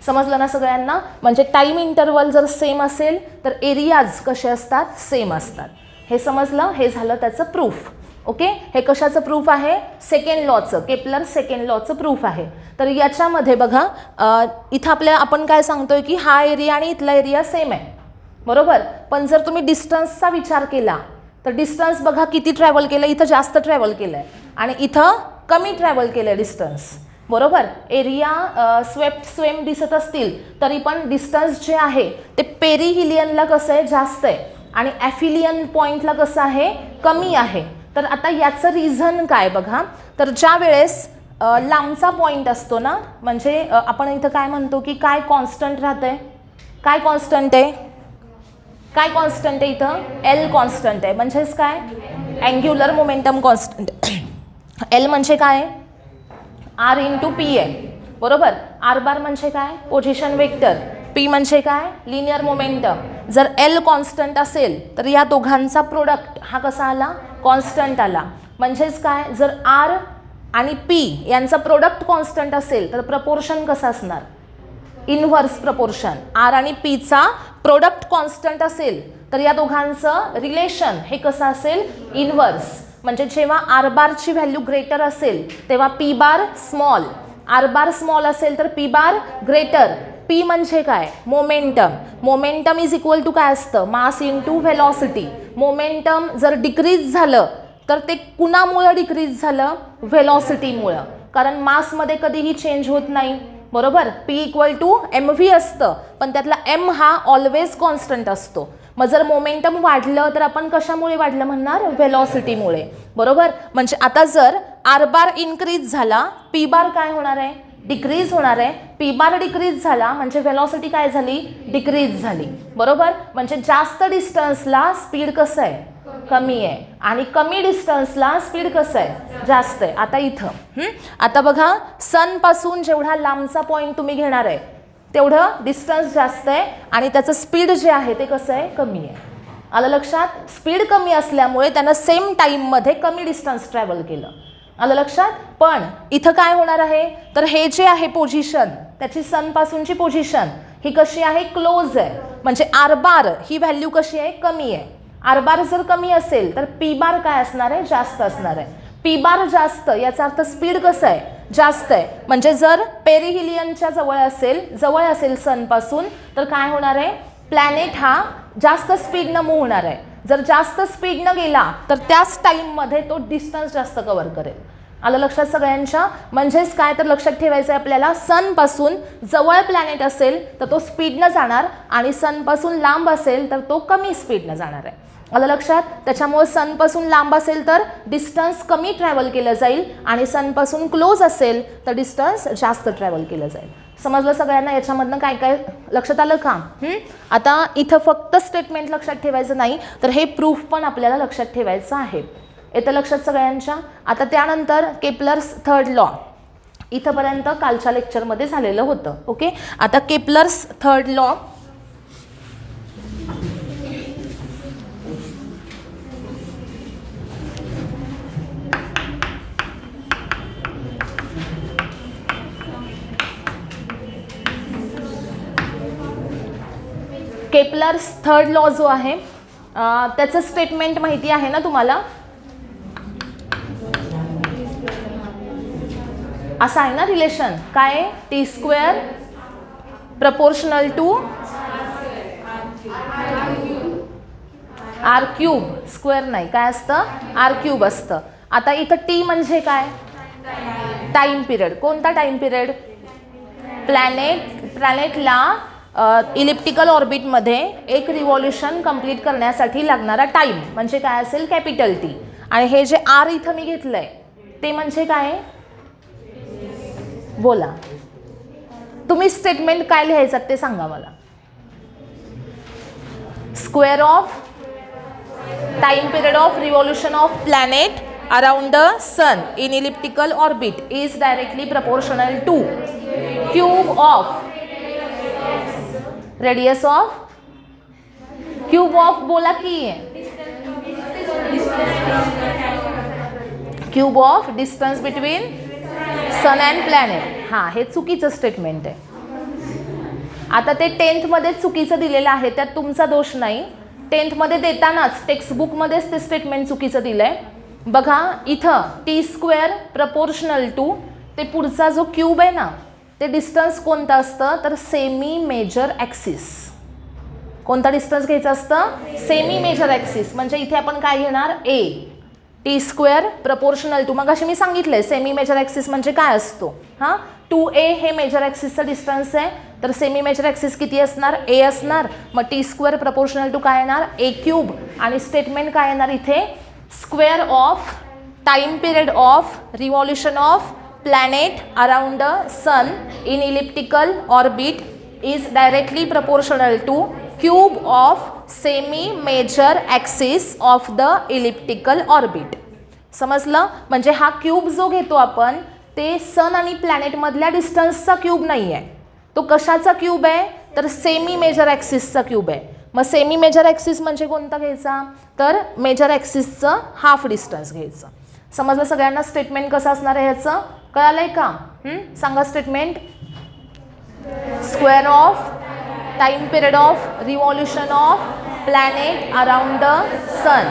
समजलं ना सगळ्यांना. म्हणजे टाइम इंटरवल जर सेम असेल तर एरियाज कसे असतात, सेम असतात. हे समजलं, हे झालं त्याचं प्रूफ. ओके, हे कशाचं प्रूफ आहे, सेकंड लॉचं, केपलर सेकंड लॉचं प्रूफ आहे. तर याच्यामध्ये बघा इथं आपण काय सांगतोय की हा एरिया आणि इथला एरिया सेम आहे, बरोबर. पण जर तुम्ही डिस्टन्सचा विचार केला तर डिस्टन्स बघा किती ट्रॅव्हल केलं, इथं जास्त ट्रॅव्हल केलं आहे आणि इथं कमी ट्रॅव्हल केलं आहे डिस्टन्स, बरोबर. एरिया सेम दिसत असतील तरी पण डिस्टन्स जे आहे ते पेरिहिलियनला कसं आहे, जास्त आहे आणि ॲफिलियन पॉईंटला कसं आहे, कमी आहे. तर आता याचं रिझन काय बघा, तर ज्या वेळेस लांबचा पॉईंट असतो ना, म्हणजे आपण इथं काय म्हणतो की काय कॉन्स्टंट राहतंय, काय कॉन्स्टंट आहे, काय कॉन्स्टंट आहे इथं, एल कॉन्स्टंट आहे. म्हणजेच काय, अँग्युलर मोमेंटम कॉन्स्टंट. एल म्हणजे काय, आर इंटू पी आहे, बरोबर. आर बार म्हणजे काय, पोझिशन वेक्टर. पी म्हणजे काय, लिनियर मोमेंटम. जर एल कॉन्स्टंट असेल तर या दोघांचा प्रोडक्ट हा कसा आला, कॉन्स्टंट आला. म्हणजेच काय, जर आर आणि पी यांचा प्रोडक्ट कॉन्स्टंट असेल तर प्रपोर्शन कसं असणार, इनव्हर्स प्रपोर्शन. आर आणि पीचा प्रोडक्ट कॉन्स्टंट असेल तर या दोघांचं रिलेशन हे कसं असेल, इनव्हर्स. म्हणजे जेव्हा आर बारची व्हॅल्यू ग्रेटर असेल तेव्हा P bar small R bar small असेल तर पी बार ग्रेटर. पी म्हणजे काय? Momentum. Momentum is equal to काय असतं? Mass into velocity. मोमेंटम जर डिक्रीज झालं तर ते कुणामुळं डिक्रीज झालं? व्हेलॉसिटीमुळं. कारण मासमध्ये कधीही चेंज होत नाही, बरोबर. P equal to M V असतं, पण त्यातला एम हा ऑलवेज कॉन्स्टंट असतो. मग जर मोमेंटम वाढलं तर आपण कशामुळे वाढलं म्हणणार? व्हेलॉसिटीमुळे, बरोबर. म्हणजे आता जर आर बार इन्क्रीज झाला, पी बार काय होणार आहे? डिक्रीज होणार आहे. पी बार डिक्रीज झाला म्हणजे व्हेलॉसिटी काय झाली? डिक्रीज झाली, बरोबर. म्हणजे जास्त डिस्टन्सला स्पीड कसं आहे? कमी आहे. आणि कमी डिस्टन्सला स्पीड कसं आहे? जास्त आहे. आता इथं आता बघा, सन पासून जेवढा लांबचा पॉईंट तुम्ही घेणार आहे तेवढं डिस्टन्स जास्त आहे आणि त्याचं स्पीड जे आहे ते कसं आहे? कमी आहे. आलं लक्षात? स्पीड कमी असल्यामुळे त्यानं सेम टाईममध्ये कमी डिस्टन्स ट्रॅव्हल केलं. आलं लक्षात? पण इथं काय होणार आहे? तर हे जे आहे पोझिशन, त्याची सनपासूनची पोझिशन ही कशी आहे? क्लोज आहे. म्हणजे आर बार ही व्हॅल्यू कशी आहे? कमी आहे. आर बार जर कमी असेल तर पी बार काय असणार आहे? जास्त असणार आहे. पी बार जास्त याचा अर्थ स्पीड कसं आहे? जास्त आहे. म्हणजे जर पेरिहिलियनच्या जवळ असेल सनपासून तर काय होणार आहे? प्लॅनेट हा जास्त स्पीडनं मूव्ह होणार आहे. जर जास्त स्पीडनं गेला तर त्याच टाईममध्ये तो डिस्टन्स जास्त कव्हर करेल. आलं लक्षात सगळ्यांच्या? म्हणजेच काय तर लक्षात ठेवायचं आहे आपल्याला, सनपासून जवळ प्लॅनेट असेल तर तो स्पीडनं जाणार आणि सनपासून लांब असेल तर तो कमी स्पीडनं जाणार आहे. आलं लक्षात? त्याच्यामुळे सनपासून लांब असेल तर डिस्टन्स कमी ट्रॅव्हल केलं जाईल आणि सनपासून क्लोज असेल तर डिस्टन्स जास्त ट्रॅव्हल केलं जाईल. समजलं सगळ्यांना? याच्यामधनं काय काय लक्षात आलं का? आता इथं फक्त स्टेटमेंट लक्षात ठेवायचं नाही तर हे प्रूफ पण आपल्याला लक्षात ठेवायचं आहे. येतं लक्षात सगळ्यांच्या? आता त्यानंतर केपलर्स थर्ड लॉ इथंपर्यंत कालच्या लेक्चरमध्ये झालेलं होतं. ओके, आता Kepler's third law Kepler's third law जो आहे त्याचं स्टेटमेंट माहिती आहे ना तुम्हाला? असं आहे ना रिलेशन, काय? T square proportional to R cube. Square नाही, काय असतं? आर क्यूब असतं. आता इथं टी म्हणजे काय? Time period. कोणता टाइम पिरियड? प्लॅनेटला इलिप्टिकल ऑर्बिटमध्ये एक रिव्हॉल्युशन कंप्लीट करण्यासाठी लागणारा टाइम म्हणजे काय असेल? Capital T. आणि हे जे आर इथं मी घेतलंय ते म्हणजे काय? बोला तुम्ही, स्टेटमेंट काय लिहायचं ते सांगा मला. Square of time period of revolution of planet around the sun in elliptical orbit is directly proportional to cube of radius of cube of बोला की cube of distance between sun and planet. हां, हे चुकीचं statement आहे. आता ते 10th मध्ये चुकीचं दिलेलं आहे, त्यात तुमचा दोष नाही. 10th मध्ये देतानाच टेक्स्टबुकमध्येच ते स्टेटमेंट चुकीचं दिलं आहे. बघा इथं टी स्क्वेअर प्रपोर्शनल टू ते पुढचा जो क्यूब आहे ना ते डिस्टन्स कोणतं असतं? तर सेमी मेजर ॲक्सिस. कोणता डिस्टन्स घ्यायचा असतं? Semi major axis. म्हणजे इथे आपण काय घेणार? A. T square proportional to. मग अशी मी सांगितलंय सेमी मेजर ॲक्सिस म्हणजे काय असतो. हां, 2a हे मेजर ॲक्सिसचं डिस्टन्स आहे तर सेमी मेजर ॲक्सिस किती असणार? ए असणार. मग टी स्क्वेअर प्रपोर्शनल टू काय येणार? ए क्यूब. आणि स्टेटमेंट काय येणार इथे? Square of time period of revolution of planet around the sun in elliptical orbit is directly proportional to cube of semi major axis of the elliptical orbit. समजलं? म्हणजे हा cube जो घेतो आपण ते सन आणि प्लॅनेट मधल्या डिस्टन्सचा क्यूब नाही आहे. तो कशाचा क्यूब आहे? तर सेमी मेजर ॲक्सिसचा क्यूब आहे. मग सेमी मेजर ॲक्सिस म्हणजे कोणता घ्यायचा? तर मेजर ॲक्सिसचं हाफ डिस्टन्स घ्यायचं. समजलं सगळ्यांना स्टेटमेंट कसं असणार आहे ह्याचं? कळालंय का? सांगा statement. Square of time period of revolution of planet around the sun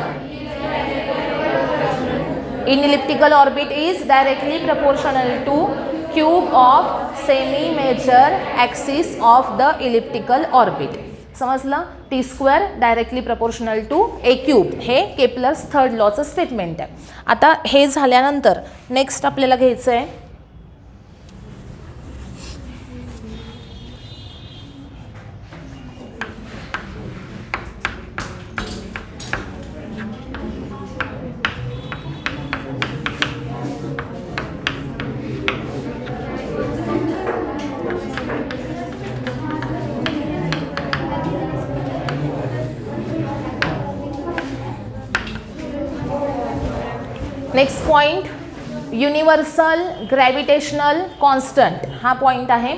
in elliptical orbit is directly proportional to cube of semi major axis of the elliptical orbit. समजलं? T square directly proportional to A cube, हे Kepler's third लॉचं statement आहे. आता हे झाल्यानंतर next आपल्याला घ्यायचं आहे next point, universal gravitational constant. हा पॉइंट आहे.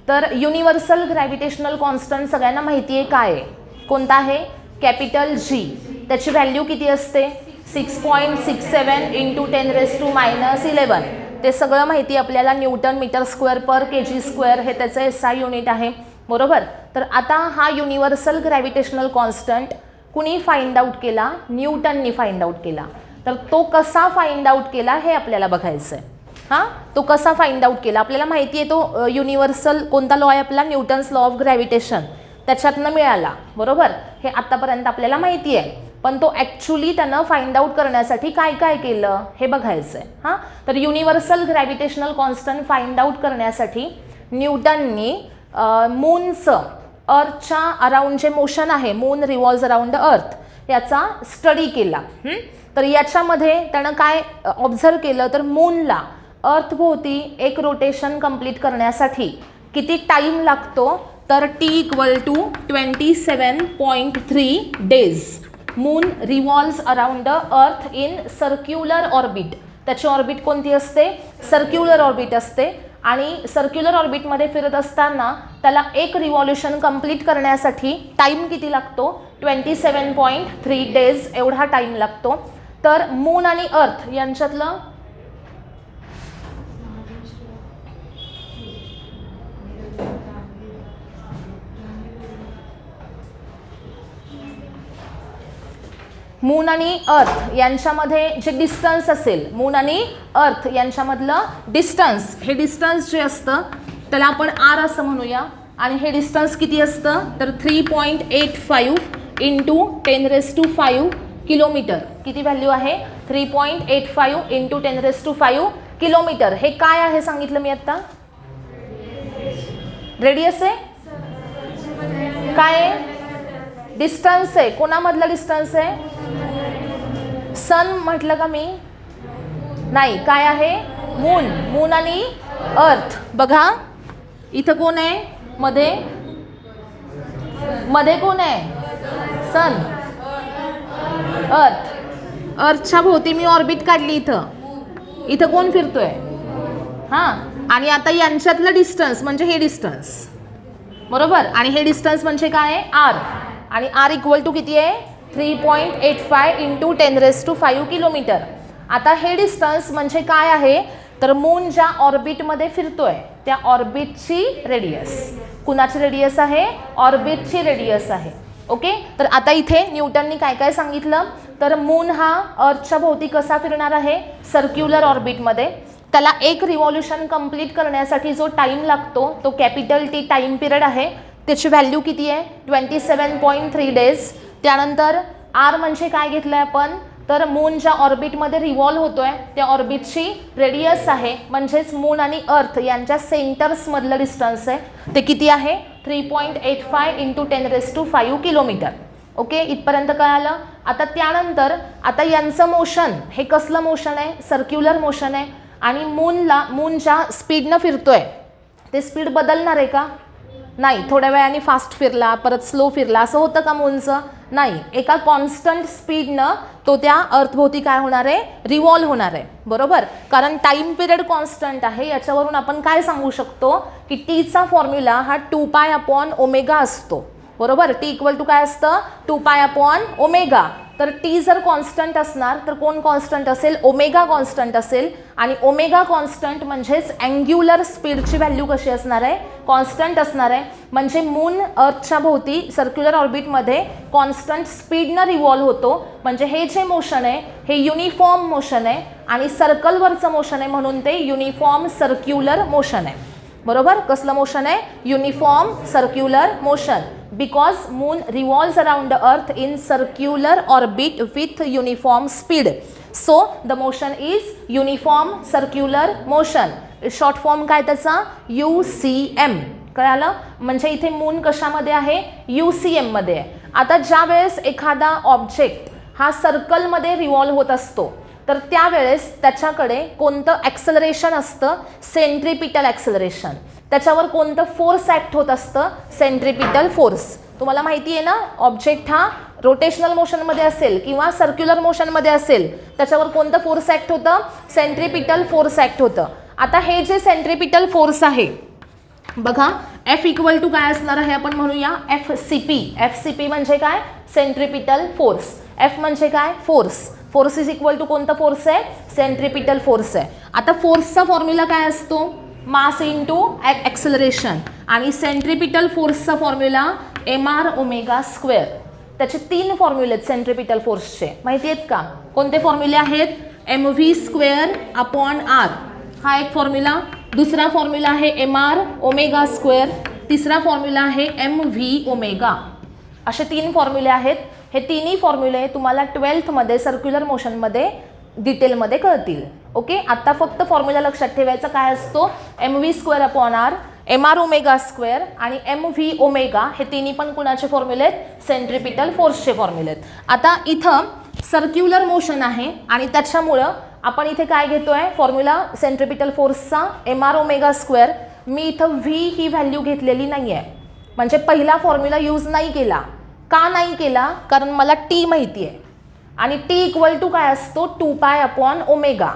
तर युनिव्हर्सल ग्रॅव्हिटेशनल कॉन्स्टंट सगळ्यांना माहिती आहे काय आहे, कोणता आहे? Capital G. त्याची व्हॅल्यू किती असते? 6.67 इंटू 10⁻⁻11. ते सगळं माहिती आपल्याला. न्यूटन मीटर स्क्वेअर पर के जी स्क्वेअर हे त्याचं SI युनिट आहे, बरोबर. तर आता हा युनिव्हर्सल ग्रॅव्हिटेशनल कॉन्स्टंट कुणी फाइंड आउट केला? न्यूटननी फाइंड आउट केला. तर तो कसा फाइंड आउट केला हे आपल्याला बघायचं आहे. हां, तो कसा फाइंड आउट केला? आपल्याला माहिती आहे तो युनिव्हर्सल कोणता लॉ आहे आपला? Newton's law of gravitation. त्याच्यातनं मिळाला, बरोबर. हे आत्तापर्यंत आपल्याला माहिती आहे. पण तो ॲक्च्युली त्यानं फाइंड आउट करण्यासाठी काय काय केलं हे बघायचं आहे. हां, तर universal gravitational constant find out करण्यासाठी न्यूटननी मूनचं अर्थच्या अराउंड जे मोशन आहे, moon revolves around the earth, याचा स्टडी केला. तर याच्यामध्ये त्यानं काय ऑब्झर्व केलं? तर मूनला अर्थभोवती एक रोटेशन कंप्लीट करण्यासाठी किती टाईम लागतो? तर T = 27.3 days. Moon revolves around the earth in circular orbit. त्याची ऑर्बिट कोणती असते? सर्क्युलर ऑर्बिट असते. आणि सर्क्युलर ऑर्बिटमध्ये फिरत असताना त्याला एक रिव्हॉल्युशन कंप्लीट करण्यासाठी टाईम किती लागतो? 27.3 डेज एवढा टाईम लागतो. तर मून आणि अर्थ यांच्यातलं मून आणि अर्थ यांच्यामध्ये जे डिस्टन्स असेल, मून आणि अर्थ यांच्यामधलं डिस्टन्स, हे डिस्टन्स जे असतं त्याला आपण R असं म्हणूया. आणि हे डिस्टन्स किती असतं? तर 3.85 इंटू 10⁵ किलोमीटर. किती व्हॅल्यू आहे? 3.85 इंटू 10⁵ किलोमीटर. हे काय आहे सांगितलं मी आत्ता? रेडियस आहे? काय आहे? डिस्टन्स आहे. कोणामधला डिस्टन्स आहे? सन म्हटलं का मी? नाही. काय आहे? मून. मून आणि अर्थ. बघा इथं कोण आहे? मध्ये मध्ये कोण आहे? सन. अर्थ. अर्थच्या भोवती मी ऑर्बिट काढली. इथं कोण फिरतोय? हां. आणि आता यांच्यातलं डिस्टन्स म्हणजे हे डिस्टन्स, बरोबर. आणि हे डिस्टन्स म्हणजे काय आहे? R. आणि R = किती आहे? 3.85 इंटू 10⁵ किलोमीटर. आता हे डिस्टन्स म्हणजे काय आहे? तर मून ज्या ऑर्बिटमध्ये फिरतोय त्या ऑर्बिटची रेडियस. कुणाची रेडियस आहे? ऑर्बिटची रेडियस आहे. ओके. तर आता इथे न्यूटननी काय काय सांगितलं? तर मून हा अर्थच्या भोवती कसा फिरणार आहे? सर्क्युलर ऑर्बिटमध्ये. त्याला एक रिव्हॉल्युशन कंप्लीट करण्यासाठी जो टाईम लागतो तो कॅपिटल T टाईम पिरियड आहे. त्याची व्हॅल्यू किती आहे? 27.3 डेज. त्यानंतर R म्हणजे काय घेतलं आहे आपण? तर मून ज्या ऑर्बिटमध्ये रिव्हॉल्व होतोय त्या ऑर्बिटची रेडियस आहे. म्हणजेच मून आणि अर्थ यांच्या सेंटर्समधलं डिस्टन्स आहे. ते किती आहे? 3.85 इंटू 10⁵ किलोमीटर. ओके. इथपर्यंत कळालं. आता त्यानंतर आता यांचं मोशन हे कसलं मोशन आहे? सर्क्युलर मोशन आहे. आणि मून ज्या स्पीडनं फिरतोय ते स्पीड बदलणार आहे का? नाही. थोड्या वेळाने फास्ट फिरला, परत स्लो फिरला, असं होतं का मूनचं? नाही. एका कॉन्स्टंट स्पीडनं तो त्या अर्थभोवती काय होणार आहे? रिव्हॉल्व होणार आहे, बरोबर. कारण टाईम पिरियड कॉन्स्टंट आहे. याच्यावरून आपण काय सांगू शकतो की टीचा फॉर्म्युला हा 2π/ω असतो, बरोबर. टी इक्वल टू काय असतं 2π/ω. तर टी जर कॉन्स्टंट असणार तर कोण कॉन्स्टंट असेल, ओमेगा कॉन्स्टंट असेल. आणि ओमेगा कॉन्स्टंट म्हणजेच अँग्युलर स्पीडची व्हॅल्यू कशी असणार आहे, कॉन्स्टंट असणार आहे. म्हणजे मून अर्थच्या भोवती सर्क्युलर ऑर्बिटमध्ये कॉन्स्टंट स्पीडनं रिव्हॉल्व होतो. म्हणजे हे जे मोशन आहे हे युनिफॉर्म मोशन आहे आणि सर्कलवरचं मोशन आहे म्हणून ते युनिफॉर्म सर्क्युलर मोशन आहे. बरोबर. कसलं मोशन आहे, uniform circular motion. Because moon revolves around the earth in circular orbit with uniform speed. So the motion is uniform circular motion. Short form काय त्याचा, UCM. कळालं. म्हणजे इथे मून कशामध्ये आहे, UCM मध्ये आहे. आता ज्या वेळेस एखादा ऑब्जेक्ट हा सर्कलमध्ये रिव्हॉल्व होत असतो तर त्यावेळेस त्याच्याकडे कोणतं ॲक्सेलरेशन असतं, सेंट्रिपिटल ॲक्सेलरेशन. त्याच्यावर कोणतं फोर्स ॲक्ट होत असतं, सेंट्रिपिटल फोर्स. तुम्हाला माहिती आहे ना, ऑब्जेक्ट हा रोटेशनल मोशनमध्ये असेल किंवा सर्क्युलर मोशनमध्ये असेल त्याच्यावर कोणतं फोर्स ॲक्ट होतं, सेंट्रिपिटल फोर्स ॲक्ट होतं. आता हे जे सेंट्रिपिटल फोर्स आहे बघा, F इक्वल टू काय असणार आहे आपण म्हणूया FCP. FCP म्हणजे काय, सेंट्रिपिटल फोर्स. F म्हणजे काय, force. Force is equal to कोणता फोर्स आहे, सेंट्रिपिटल फोर्स आहे. आता फोर्सचा फॉर्म्युला काय असतो, मास इंटू ॲक्सेलरेशन. आणि सेंट्रिपिटल फोर्सचा फॉर्म्युला mr². त्याचे 3 फॉर्म्युले आहेत सेंट्रिपिटल फोर्सचे, माहिती आहेत का. कोणते फॉर्म्युले आहेत, mv²/r हा एक फॉर्म्युला. दुसरा फॉर्म्युला आहे mrω². तिसरा फॉर्म्युला आहे mvω. असे 3 फॉर्म्युले आहेत. हे तिन्ही फॉर्म्युले तुम्हाला 12th मध्ये सर्क्युलर मोशनमध्ये डिटेलमध्ये कळतील. ओके. आता फक्त फॉर्म्युला लक्षात ठेवायचा काय असतो, mv²/r, mrω² आणि mvω. हे तिन्ही पण कुणाचे फॉर्म्युले आहेत, सेंट्रिपिटल फोर्सचे फॉर्म्युले आहेत. आता इथं सर्क्युलर मोशन आहे आणि त्याच्यामुळं आपण इथे काय घेतोय, फॉर्म्युला सेंट्रिपिटल फोर्सचा mrω². मी इथं v ही व्हॅल्यू घेतलेली नाही आहे, म्हणजे पहिला फॉर्म्युला यूज नाही केला. का नाही केला, कारण मला टी माहिती आहे आणि टी इक्वल टू काय असतो 2π/ω.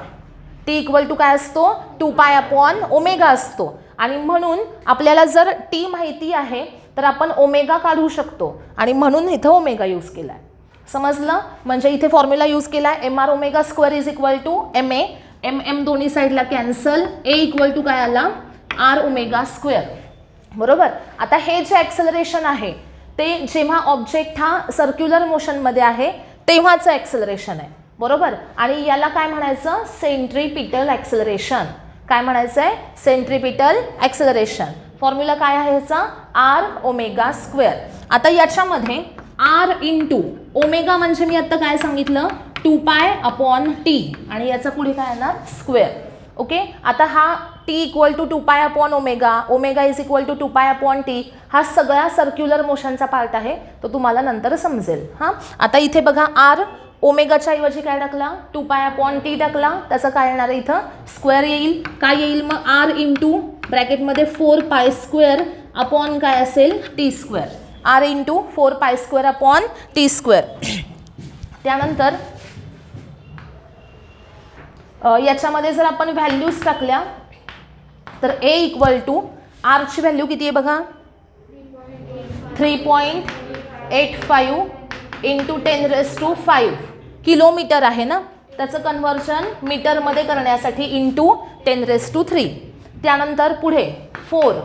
टी इक्वल टू काय असतो 2π/ω असतो. आणि म्हणून आपल्याला जर टी माहिती आहे तर आपण ओमेगा काढू शकतो आणि म्हणून इथं ओमेगा यूज केला आहे. समजलं. म्हणजे इथे फॉर्म्युला यूज केला आहे mrω² is equal to ma. mm दोन्ही साईडला कॅन्सल. a इक्वल टू काय आला, rω². बरोबर. आता हे जे ॲक्सेलरेशन आहे ते जेव्हा ऑब्जेक्ट हा सर्क्युलर मोशनमध्ये आहे तेव्हाचं ॲक्सेलरेशन आहे. बरोबर. आणि याला काय म्हणायचं, सेंट्रिपिटल ॲक्सेलरेशन. काय म्हणायचं आहे, सेंट्रिपिटल ॲक्सेलरेशन. फॉर्म्युला काय आहे ह्याचा, rω². आता याच्यामध्ये r इंटू ओमेगा म्हणजे मी आता काय सांगितलं 2π/t आणि याचा पुढे काय येणार स्क्वेअर. ओके. आता हा t equal to 2π/ω, omega is equal to 2π/t हा सगळा सर्क्युलर मोशनचा पार्ट आहे, तो तुम्हाला नंतर समजेल. हां. आता इथे बघा r ओमेगाच्या ऐवजी काय टाकला 2π/t टाकला, त्याचं काय येणार आहे इथं स्क्वेअर येईल. काय येईल मग r इंटू ब्रॅकेटमध्ये 4π² काय असेल t². r इंटू 4π² त्यानंतर याच्यामध्ये जर आपण व्हॅल्यूज टाकल्या तर a equal to Archi value किती आहे बघा 3.85 इंटू 10⁵ किलोमीटर आहे ना, त्याचं कन्व्हर्जन मीटरमध्ये करण्यासाठी इंटू 10⁵. त्यानंतर पुढे 4,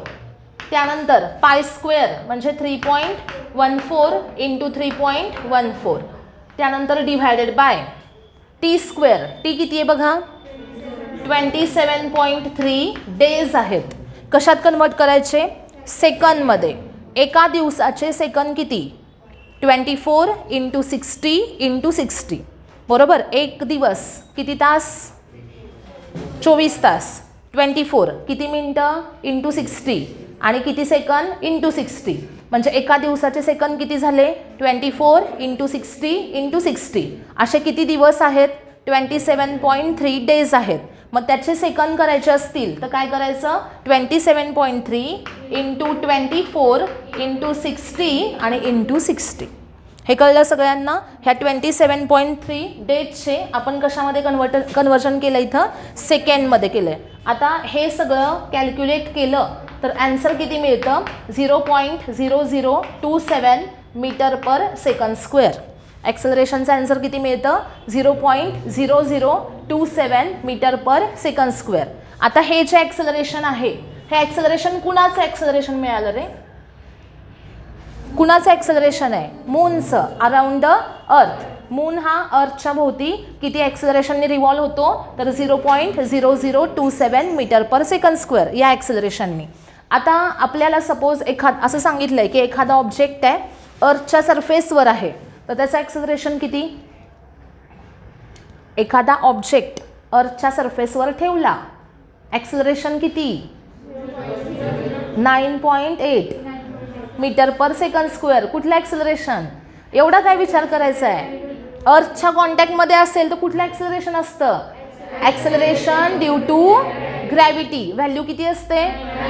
त्यानंतर π² म्हणजे 3.14 इंटू 3.14. त्यानंतर डिव्हायडेड बाय t². टी किती आहे बघा 27.3 डेज आहेत. कशात कन्वर्ट करायचे, सेकंदमध्ये. एका दिवसाचे सेकंद किती 24 इंटू 60 इंटू 60. बरोबर. एक दिवस किती तास 24 तास. 24 किती मिनटं इंटू 60 आणि किती सेकंद इंटू 60. म्हणजे एका दिवसाचे सेकंद किती झाले 24 इंटू 60 इंटू 60. असे किती दिवस आहेत 27.3 डेज आहेत. मग त्याचे सेकंद करायचे असतील तर काय करायचं 27.3 इंटू 24 इंटू 60 आणि इंटू 60. हे कळलं सगळ्यांना. ह्या 27.3 डेजचे आपण कशामध्ये कन्वर्जन केलं इथं सेकंडमध्ये केलं आहे. आता हे सगळं कॅल्क्युलेट केलं तर ॲन्सर किती मिळतं 0.0027 मीटर पर सेकंड स्क्वेअर. ॲक्सेलरेशनचं ॲन्सर किती मिळतं 0.0027 मीटर पर सेकंड स्क्वेअर. आता हे जे ॲक्सेलरेशन आहे हे ॲक्सेलरेशन कुणाचं ॲक्सेलरेशन मिळालं रे? कुणाचं ॲक्सेलरेशन आहे? मूनचं अराउंड द अर्थ. मून हा अर्थच्या भोवती किती ॲक्सेलरेशनने रिव्हॉल्व होतो तर 0.0027 मीटर पर सेकंड स्क्वेअर या ॲक्सेलरेशननी. आता आपल्याला सपोज असं सांगितलं आहे की एखादा ऑब्जेक्ट आहे अर्थच्या सरफेसवर आहे तर त्याचं ॲक्सेलरेशन किती? एखादा ऑब्जेक्ट अर्थच्या सरफेसवर ठेवला ॲक्सेलरेशन किती? 9.8 मीटर पर सेकंड स्क्वेअर. कुठलं ॲक्सेलरेशन? एवढा काय विचार करायचा आहे? अर्थच्या कॉन्टॅक्टमध्ये असेल तर कुठलं ॲक्सेलरेशन असतं? Acceleration due to gravity. Value किती असते?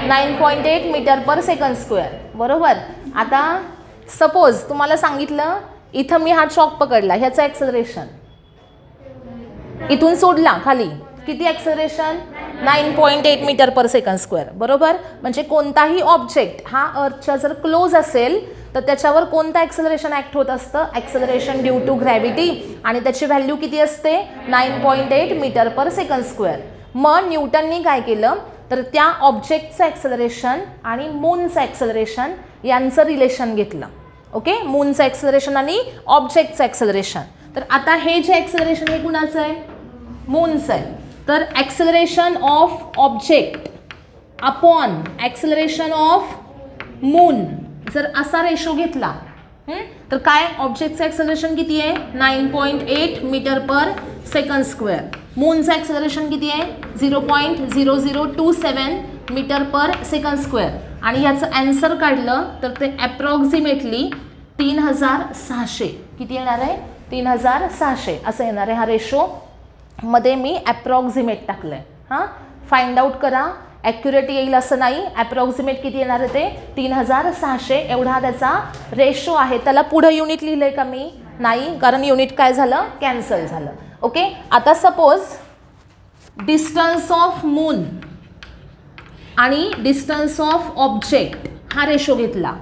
9.8 मीटर पर सेकंड स्क्वेअर. बरोबर. आता सपोज तुम्हाला सांगितलं इथं मी हा चॉक पकडला, ह्याचं ॲक्सेलरेशन इथून सोडला खाली, किती ॲक्सेलरेशन? 9.8 मीटर पर सेकंड स्क्वेअर. बरोबर. म्हणजे कोणताही ऑब्जेक्ट हा अर्थच्या जर क्लोज असेल तर त्याच्यावर कोणतं ॲक्सेलरेशन ॲक्ट होत असतं? Acceleration due to gravity. आणि त्याची व्हॅल्यू किती असते? 9.8 मीटर पर सेकंड स्क्वेअर. मग न्यूटननी काय केलं तर त्या ऑब्जेक्टचं ॲक्सेलरेशन आणि मूनचं ॲक्सेलरेशन यांचं रिलेशन घेतलं. ओके. मूनचं ॲक्सेलरेशन आणि ऑब्जेक्टचं ॲक्सेलरेशन. तर आता हे जे ॲक्सेलरेशन हे कुणाचं आहे? मूनचं आहे. तर acceleration of object upon acceleration of moon जर असा रेशो घेतला तर काय? ऑब्जेक्टचं ॲक्सेलरेशन किती आहे? 9.8 मीटर पर सेकंड स्क्वेअर. मूनचं ॲक्सेलरेशन किती आहे? 0.0027 मीटर पर सेकंड स्क्वेअर. आणि ह्याचं ॲन्सर काढलं तर ते ॲप्रॉक्सिमेटली 3600. किती येणार आहे? 3600 असं येणार आहे. हा रेशो मध्ये मी ॲप्रॉक्सिमेट टाकलं आहे. हां, फाइंड आउट करा. ॲक्युरेट येईल असं नाही. ॲप्रॉक्सिमेट किती येणार आहे ते 3600 एवढा त्याचा रेशो आहे. त्याला पुढं युनिट लिहिलं आहे का मी? नाही, कारण युनिट काय झालं? कॅन्सल झालं. ओके. आता सपोज डिस्टन्स ऑफ मून आणि डिस्टन्स ऑफ ऑब्जेक्ट हा रेशो घेतला.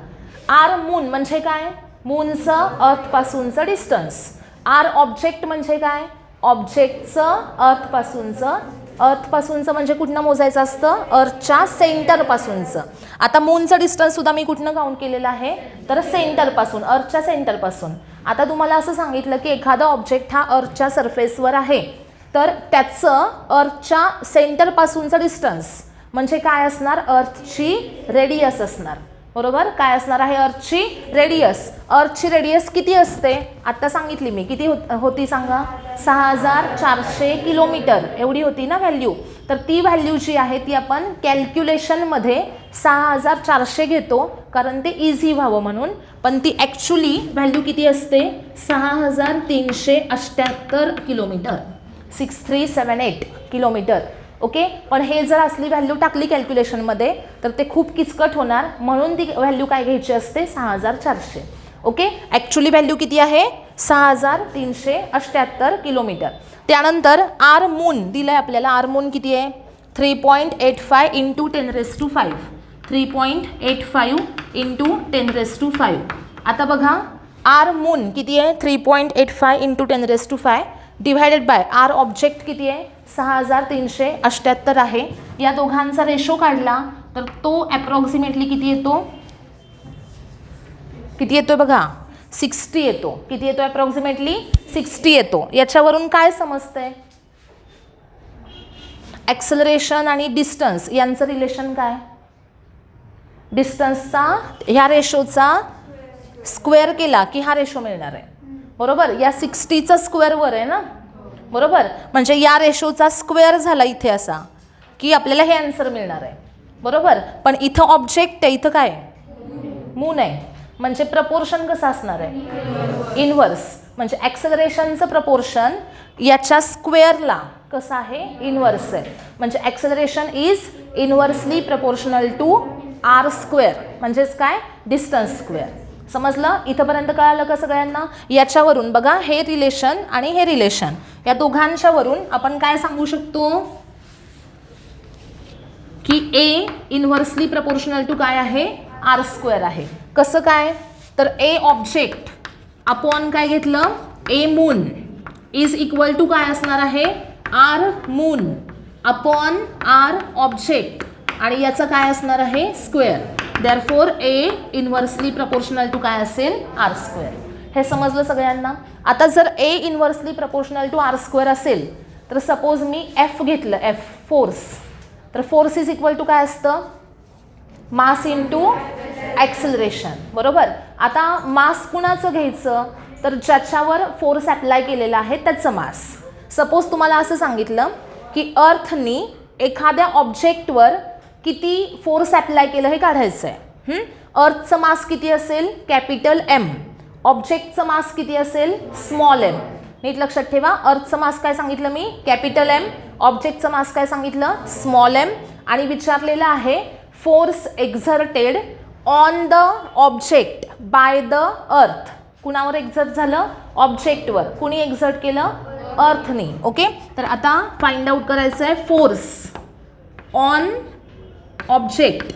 आर मून म्हणजे काय? मूनचं अर्थपासूनचं डिस्टन्स. आर ऑब्जेक्ट म्हणजे काय? ऑब्जेक्टचं अर्थपासूनचं म्हणजे कुठनं मोजायचं असतं? अर्थच्या सेंटरपासूनचं. आता मूनचं डिस्टन्स सुद्धा मी कुठनं काउंट केलेलं आहे तर सेंटरपासून, अर्थच्या सेंटरपासून. आता तुम्हाला असं सांगितलं की एखादा ऑब्जेक्ट हा अर्थच्या सरफेसवर आहे तर त्याचं अर्थच्या सेंटरपासूनचं डिस्टन्स म्हणजे काय असणार? अर्थची रेडियस असणार. बरोबर. काय असणार आहे? अर्थची रेडियस. अर्थची रेडियस किती असते? आत्ता सांगितली मी. किती होती सांगा? 6400 किलोमीटर एवढी होती ना व्हॅल्यू. तर ती व्हॅल्यू जी आहे ती आपण कॅल्क्युलेशनमध्ये 6400 घेतो कारण ते इझी व्हावं म्हणून. पण ती ॲक्च्युली व्हॅल्यू किती असते? 6378 किलोमीटर. 6378 किलोमीटर. ओके. पण हे जर असली व्हॅल्यू टाकली कॅल्क्युलेशनमध्ये तर ते खूप किचकट होणार म्हणून ती व्हॅल्यू काय घ्यायची असते? 6400. ओके. ॲक्च्युली व्हॅल्यू किती आहे? 6378 किलोमीटर. त्यानंतर आर मून दिलं आहे आपल्याला. आर मून किती आहे? 3.85 इंटू 10⁵. 3.85 इंटू 10⁵. आता बघा आर मून किती आहे? 3.85 into 10⁵ divided by R object किती आहे? 6378 आहे. या दोघांचा रेशो काढला तर तो ॲप्रॉक्सिमेटली किती येतो? किती येतोय बघा? 60 येतो. किती येतो? ॲप्रॉक्सिमेटली 60 येतो. याच्यावरून काय समजतंय? ॲक्सेलरेशन आणि डिस्टन्स यांचं रिलेशन काय? डिस्टन्सचा ह्या रेशोचा स्क्वेअर केला की हा रेशो मिळणार आहे. बरोबर. या 60चा स्क्वेअरवर आहे ना. बरोबर. म्हणजे या रेशोचा स्क्वेअर झाला इथे असा की आपल्याला हे आन्सर मिळणार आहे. बरोबर. पण इथं ऑब्जेक्ट आहे, इथं काय? मून आहे. म्हणजे प्रपोर्शन कसं असणार आहे? इनवर्स. म्हणजे ॲक्सेलरेशनचं प्रपोर्शन याच्या स्क्वेअरला कसं आहे? इनवर्स आहे. म्हणजे acceleration is inversely proportional to R square. म्हणजेच काय? Distance square. समजलं? इथंपर्यंत कळालं का सगळ्यांना? याच्यावरून बघा हे रिलेशन आणि हे रिलेशन या दोघांच्या वरून आपण काय सांगू शकतो की ए इन्व्हर्सली प्रपोर्शनल टू काय आहे, आर स्क्वेअर आहे. कसं काय, तर ए ऑब्जेक्ट अपॉन काय घेतलं, A moon is equal to काय असणार आहे, R moon upon R object आणि याचं काय असणार आहे, square. Therefore A inversely proportional to काय असेल, आर स्क्वेअर. हे समजलं सगळ्यांना. आता जर A inversely proportional to R square असेल तर सपोज मी एफ घेतलं, एफ फोर्स, तर फोर्स इज इक्वल टू काय असतं, मास इंटू ॲक्सिलरेशन. बरोबर. आता मास कुणाचं घ्यायचं, तर ज्याच्यावर फोर्स अप्लाय केलेला आहे त्याचं मास. सपोज तुम्हाला असं सांगितलं की अर्थनी एखाद्या ऑब्जेक्टवर किती फोर्स अप्लाय केलं हे काढायचं आहे. अर्थचं मास किती असेल, कॅपिटल एम. ऑब्जेक्टचं मास किती असेल, स्मॉल एम. नीट लक्षात ठेवा, अर्थचं मास काय सांगितलं मी, कॅपिटल एम. ऑब्जेक्टचं मास काय सांगितलं, स्मॉल एम. आणि विचारलेलं आहे force exerted on the object by the earth. कुणावर एक्झर्ट झालं, ऑब्जेक्टवर. कुणी एक्झर्ट केलं, अर्थनी. ओके. तर आता फाइंड आउट करायचं आहे फोर्स ऑन ऑब्जेक्ट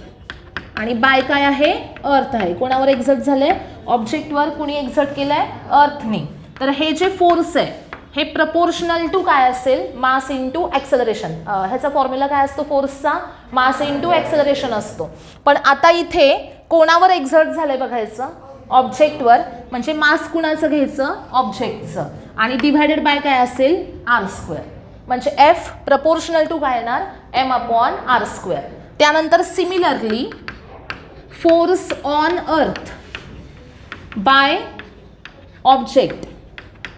आणि बाय काय आहे, अर्थ आहे. कोणावर एक्झर्ट झालंय, ऑब्जेक्टवर. कुणी एक्झर्ट केलंय, अर्थनी. तर हे जे फोर्स आहे हे प्रपोर्शनल टू काय असेल, मास इंटू ॲक्सेलरेशन. ह्याचा फॉर्म्युला काय असतो फोर्सचा, मास इंटू ॲक्सेलरेशन असतो. पण आता इथे कोणावर एक्झर्ट झालंय बघायचं, ऑब्जेक्टवर. म्हणजे मास कुणाचं घ्यायचं, ऑब्जेक्टचं. आणि डिव्हायडेड बाय काय असेल, आर स्क्वेअर. म्हणजे एफ प्रपोर्शनल टू काय येणार, एम अपॉन आर स्क्वेअर. त्यानंतर similarly force on earth by object.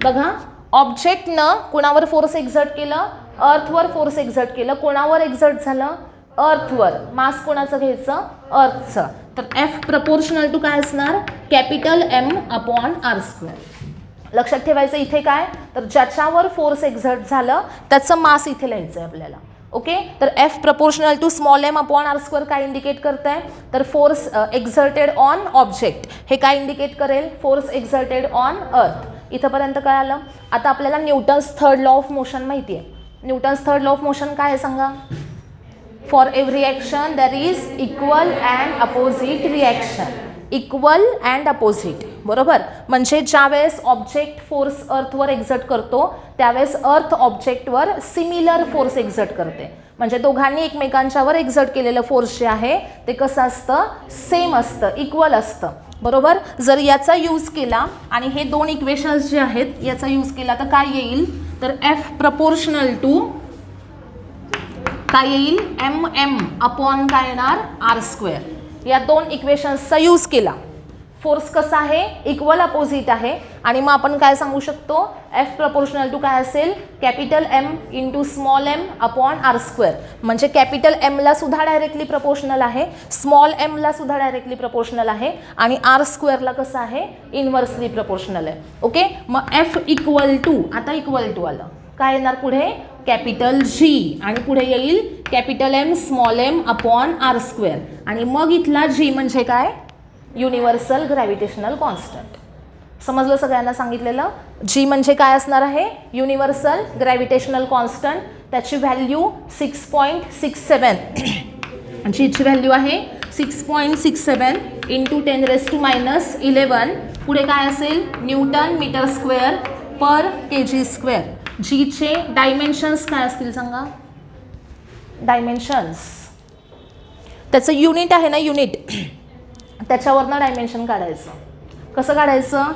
बघा, ऑब्जेक्टनं कोणावर फोर्स एक्झर्ट केलं, अर्थवर फोर्स एक्झर्ट केलं. कोणावर एक्झर्ट झालं, अर्थवर. मास कोणाचं घ्यायचं, अर्थचं. तर एफ प्रपोर्शनल टू काय असणार, capital M upon R square. लक्षात ठेवायचं इथे काय, तर ज्याच्यावर फोर्स एक्झर्ट झालं त्याचं मास इथे लिहायचं आहे आपल्याला. ओके. तर F proportional to small M upon R square काय इंडिकेट करत आहे, तर फोर्स एक्झर्टेड ऑन ऑब्जेक्ट. हे काय इंडिकेट करेल, फोर्स एक्झर्टेड ऑन अर्थ. इथंपर्यंत काय आलं. आता आपल्याला Newton's third law of motion माहिती आहे. Newton's third law of motion काय आहे सांगा, for every action there is equal and opposite reaction. Equal and opposite. बरोबर. म्हणजे ज्यावेळेस ऑब्जेक्ट फोर्स अर्थवर एक्झर्ट करतो त्यावेळेस अर्थ ऑब्जेक्टवर सिमिलर फोर्स एक्झर्ट करते. म्हणजे दोघांनी एकमेकांच्यावर एक्झर्ट केलेलं फोर्स जे आहे ते कसं असतं, सेम असतं, इक्वल असतं. बरोबर. जर याचा यूज केला आणि हे दोन इक्वेशन्स जे आहेत याचा यूज केला तर काय येईल, तर एफ प्रपोर्शनल टू काय येईल, एम एम अपॉन काय येणार, आर स्क्वेअर. या दोन इक्वेशन्सचा यूज केला. फोर्स कसा आहे, इक्वल अपोजिट आहे. आणि मग आपण काय सांगू शकतो, एफ प्रपोर्शनल टू काय असेल, capital M into small M upon R square. म्हणजे कॅपिटल एमला सुद्धा डायरेक्टली प्रपोर्शनल आहे, स्मॉल एमला सुद्धा डायरेक्टली प्रपोर्शनल आहे आणि आर स्क्वेअरला कसं आहे, इन्व्हर्सली प्रपोर्शनल आहे. ओके. मग एफ इक्वल टू, आता इक्वल टू आलं, काय येणार पुढे, कॅपिटल जी आणि पुढे येईल capital M small M upon R square. आणि मग इथला जी म्हणजे काय, युनिव्हर्सल ग्रॅव्हिटेशनल कॉन्स्टंट. समजलं सगळ्यांना सांगितलेलं. जी म्हणजे काय असणार आहे, युनिव्हर्सल ग्रॅव्हिटेशनल कॉन्स्टंट. त्याची व्हॅल्यू 6.67. जीची व्हॅल्यू आहे 6.67 इंटू 10⁻⁻11. पुढे काय असेल, Newton metre square per KG square. जीचे डायमेन्शन्स काय असतील सांगा, डायमेन्शन्स. त्याचं युनिट आहे ना, युनिट, त्याच्यावरनं डायमेन्शन काढायचं. कसं काढायचं,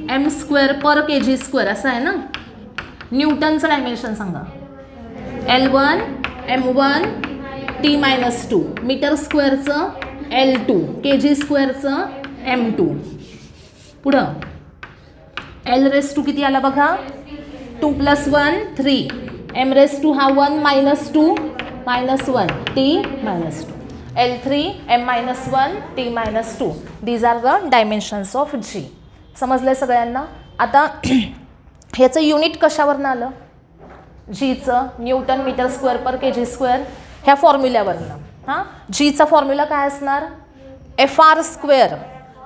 m² पर kg स्क्वेअर असं आहे ना. न्यूटनचं डायमेन्शन सांगा, L1 m1 t-2. मीटर स्क्वेअरचं L2, kg स्क्वेअरचं m2. पुढं L⁻² किती आला बघा, 2 + 1 3. m⁻² हा 1 - 2 -1 t-2. L3 m-1 t-2. These are the dimensions of G. समजलं सगळ्यांना. आता ह्याचं युनिट कशावरनं आलं, जीचं, newton metre square per KG square ह्या फॉर्म्युल्यावरनं. हां, जीचा फॉर्म्युला काय असणार, FR²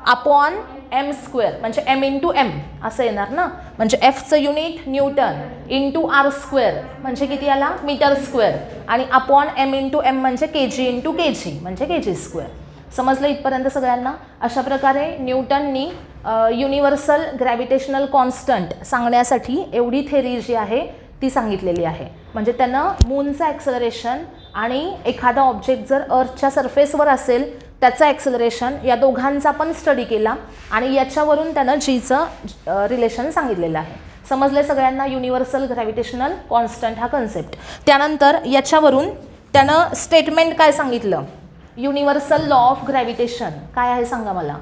अपॉन एम स्क्वेअर म्हणजे एम इंटू एम असं येणार ना. म्हणजे एफचं unit newton into R square म्हणजे किती आला मीटर स्क्वेअर आणि अपॉन एम इंटू एम म्हणजे के जी इंटू के जी म्हणजे के जी स्क्वेअर. समजलं इथपर्यंत सगळ्यांना. अशा प्रकारे न्यूटननी युनिव्हर्सल ग्रॅव्हिटेशनल कॉन्स्टंट सांगण्यासाठी एवढी थेरी जी आहे ती सांगितलेली आहे. म्हणजे त्यानं मूनचं ॲक्सलरेशन आणि एखादा ऑब्जेक्ट जर अर्थच्या सरफेसवर असेल त्याचं ॲक्सलरेशन या दोघांचा पण स्टडी केला आणि याच्यावरून त्यानं जीचं रिलेशन सांगितलेलं आहे. समजले सगळ्यांना युनिव्हर्सल ग्रॅव्हिटेशनल कॉन्स्टंट हा कन्सेप्ट. त्यानंतर याच्यावरून त्यानं स्टेटमेंट काय सांगितलं. युनिव्हर्सल लॉ ऑफ ग्रॅव्हिटेशन काय आहे सांगा मला.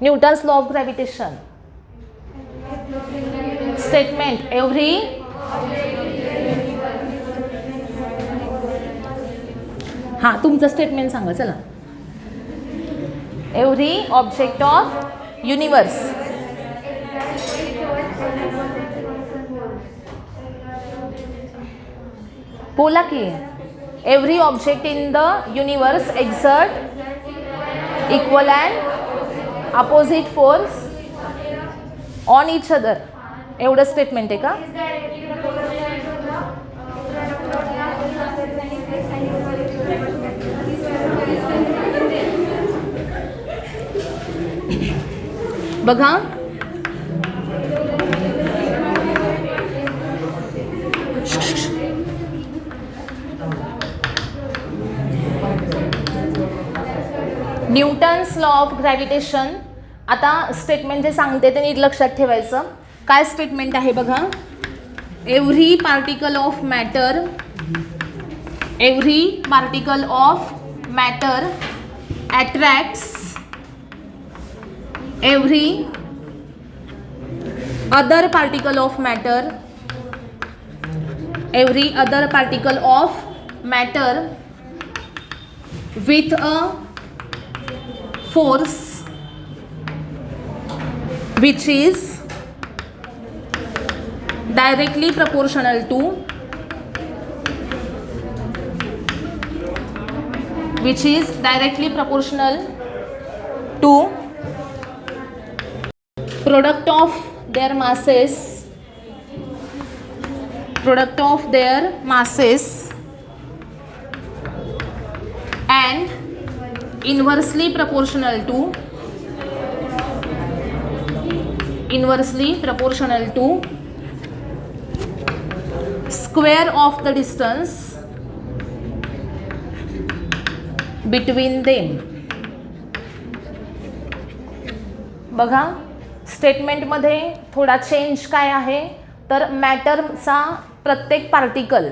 Newton's law of gravitation statement every हां तुमचं स्टेटमेंट सांगा चला. एव्हरी ऑब्जेक्ट ऑफ युनिवर्स बोला की. Every object in the universe exert equal and opposite force on each other. एवढं स्टेटमेंट आहे का. बघा न्यूटन्स लॉ ऑफ ग्रॅव्हिटेशन. आता स्टेटमेंट जे सांगते ते नीट लक्षात ठेवायचं. काय स्टेटमेंट आहे बघा. Every particle of matter attracts every other particle of matter with a force which is directly proportional to product of their masses and inversely proportional to square of the distance between them. बघा स्टेटमेंटमध्ये थोडा change काय आहे तर मॅटरचा प्रत्येक particle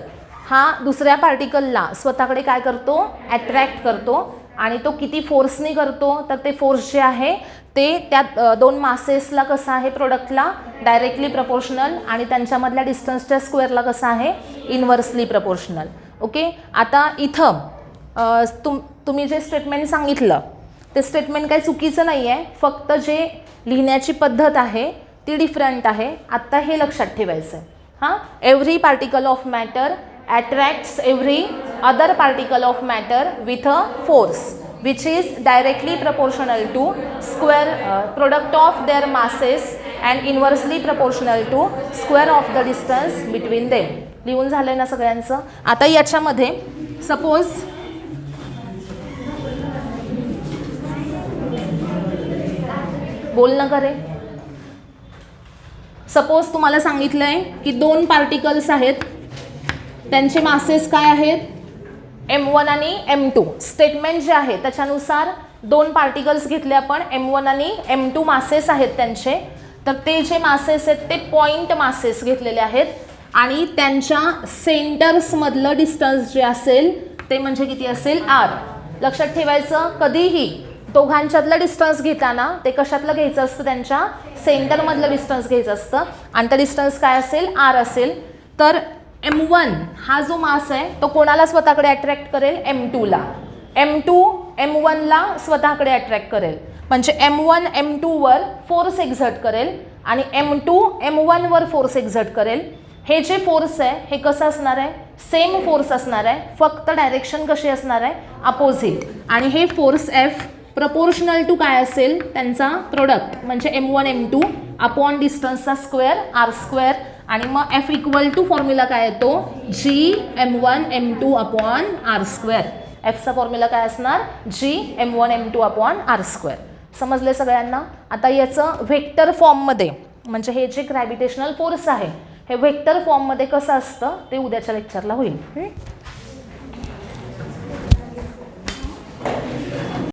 हा दुसऱ्या पार्टिकलला स्वतःकडे काय करतो अट्रॅक्ट करतो आणि तो किती फोर्सनी करतो तर ते फोर्स जे आहे ते त्या दोन मासेसला कसं आहे प्रोडक्टला डायरेक्टली प्रपोर्शनल आणि त्यांच्यामधल्या डिस्टन्सच्या स्क्वेअरला कसं आहे इन्व्हर्सली प्रपोर्शनल. ओके. आता इथं तुम्ही जे स्टेटमेंट सांगितलं ते स्टेटमेंट काही चुकीचं नाही आहे. फक्त जे लिहिण्याची पद्धत आहे ती डिफरंट आहे. आत्ता हे लक्षात ठेवायचं आहे. हां every particle of matter attracts every other particle of matter with a force which is directly proportional to square product of their masses and inversely proportional to square of the distance between them. लिहून झालं ना सगळ्यांचं. आता याच्यामध्ये suppose बोल न करे. Suppose तुम्हाला सांगितलं आहे की दोन पार्टिकल्स आहेत त्यांचे मासेस काय आहेत M1 आणि M2. स्टेटमेंट जे आहे त्याच्यानुसार दोन पार्टिकल्स घेतले आपण M1 आणि M2 मासेस आहेत त्यांचे. तर ते जे मासेस आहेत ते पॉइंट मासेस घेतलेले आहेत आणि त्यांच्या सेंटर्समधलं डिस्टन्स जे असेल ते म्हणजे किती असेल R. लक्षात ठेवायचं कधीही दोघांच्यातलं डिस्टन्स घेताना ते कशातलं घ्यायचं असतं त्यांच्या सेंटरमधलं डिस्टन्स घ्यायचं असतं आणि त्या डिस्टन्स काय असेल R असेल. तर M1 हा जो मास आहे तो कोणाला स्वतःकडे अट्रॅक्ट करेल M2ला. M2 M1ला स्वतःकडे अट्रॅक्ट करेल म्हणजे M1 M2वर फोर्स एक्झर्ट करेल आणि M2 M1वर फोर्स एक्झर्ट करेल. हे जे फोर्स आहे हे कसं असणार आहे सेम फोर्स असणार आहे फक्त डायरेक्शन कशी असणार आहे अपोजिट. आणि हे फोर्स F प्रपोर्शनल टू काय असेल त्यांचा प्रोडक्ट म्हणजे M1 M2 upon डिस्टन्सचा square R². आणि मग F इक्वल टू फॉर्म्युला काय येतो G M1 M2 upon R². Fचा formula काय असणार G M1 M2 upon R². समजले सगळ्यांना. आता याचं व्हेक्टर फॉर्ममध्ये म्हणजे हे जे ग्रॅव्हिटेशनल फोर्स आहे हे व्हेक्टर फॉर्ममध्ये कसं असतं ते उद्याच्या लेक्चरला होईल.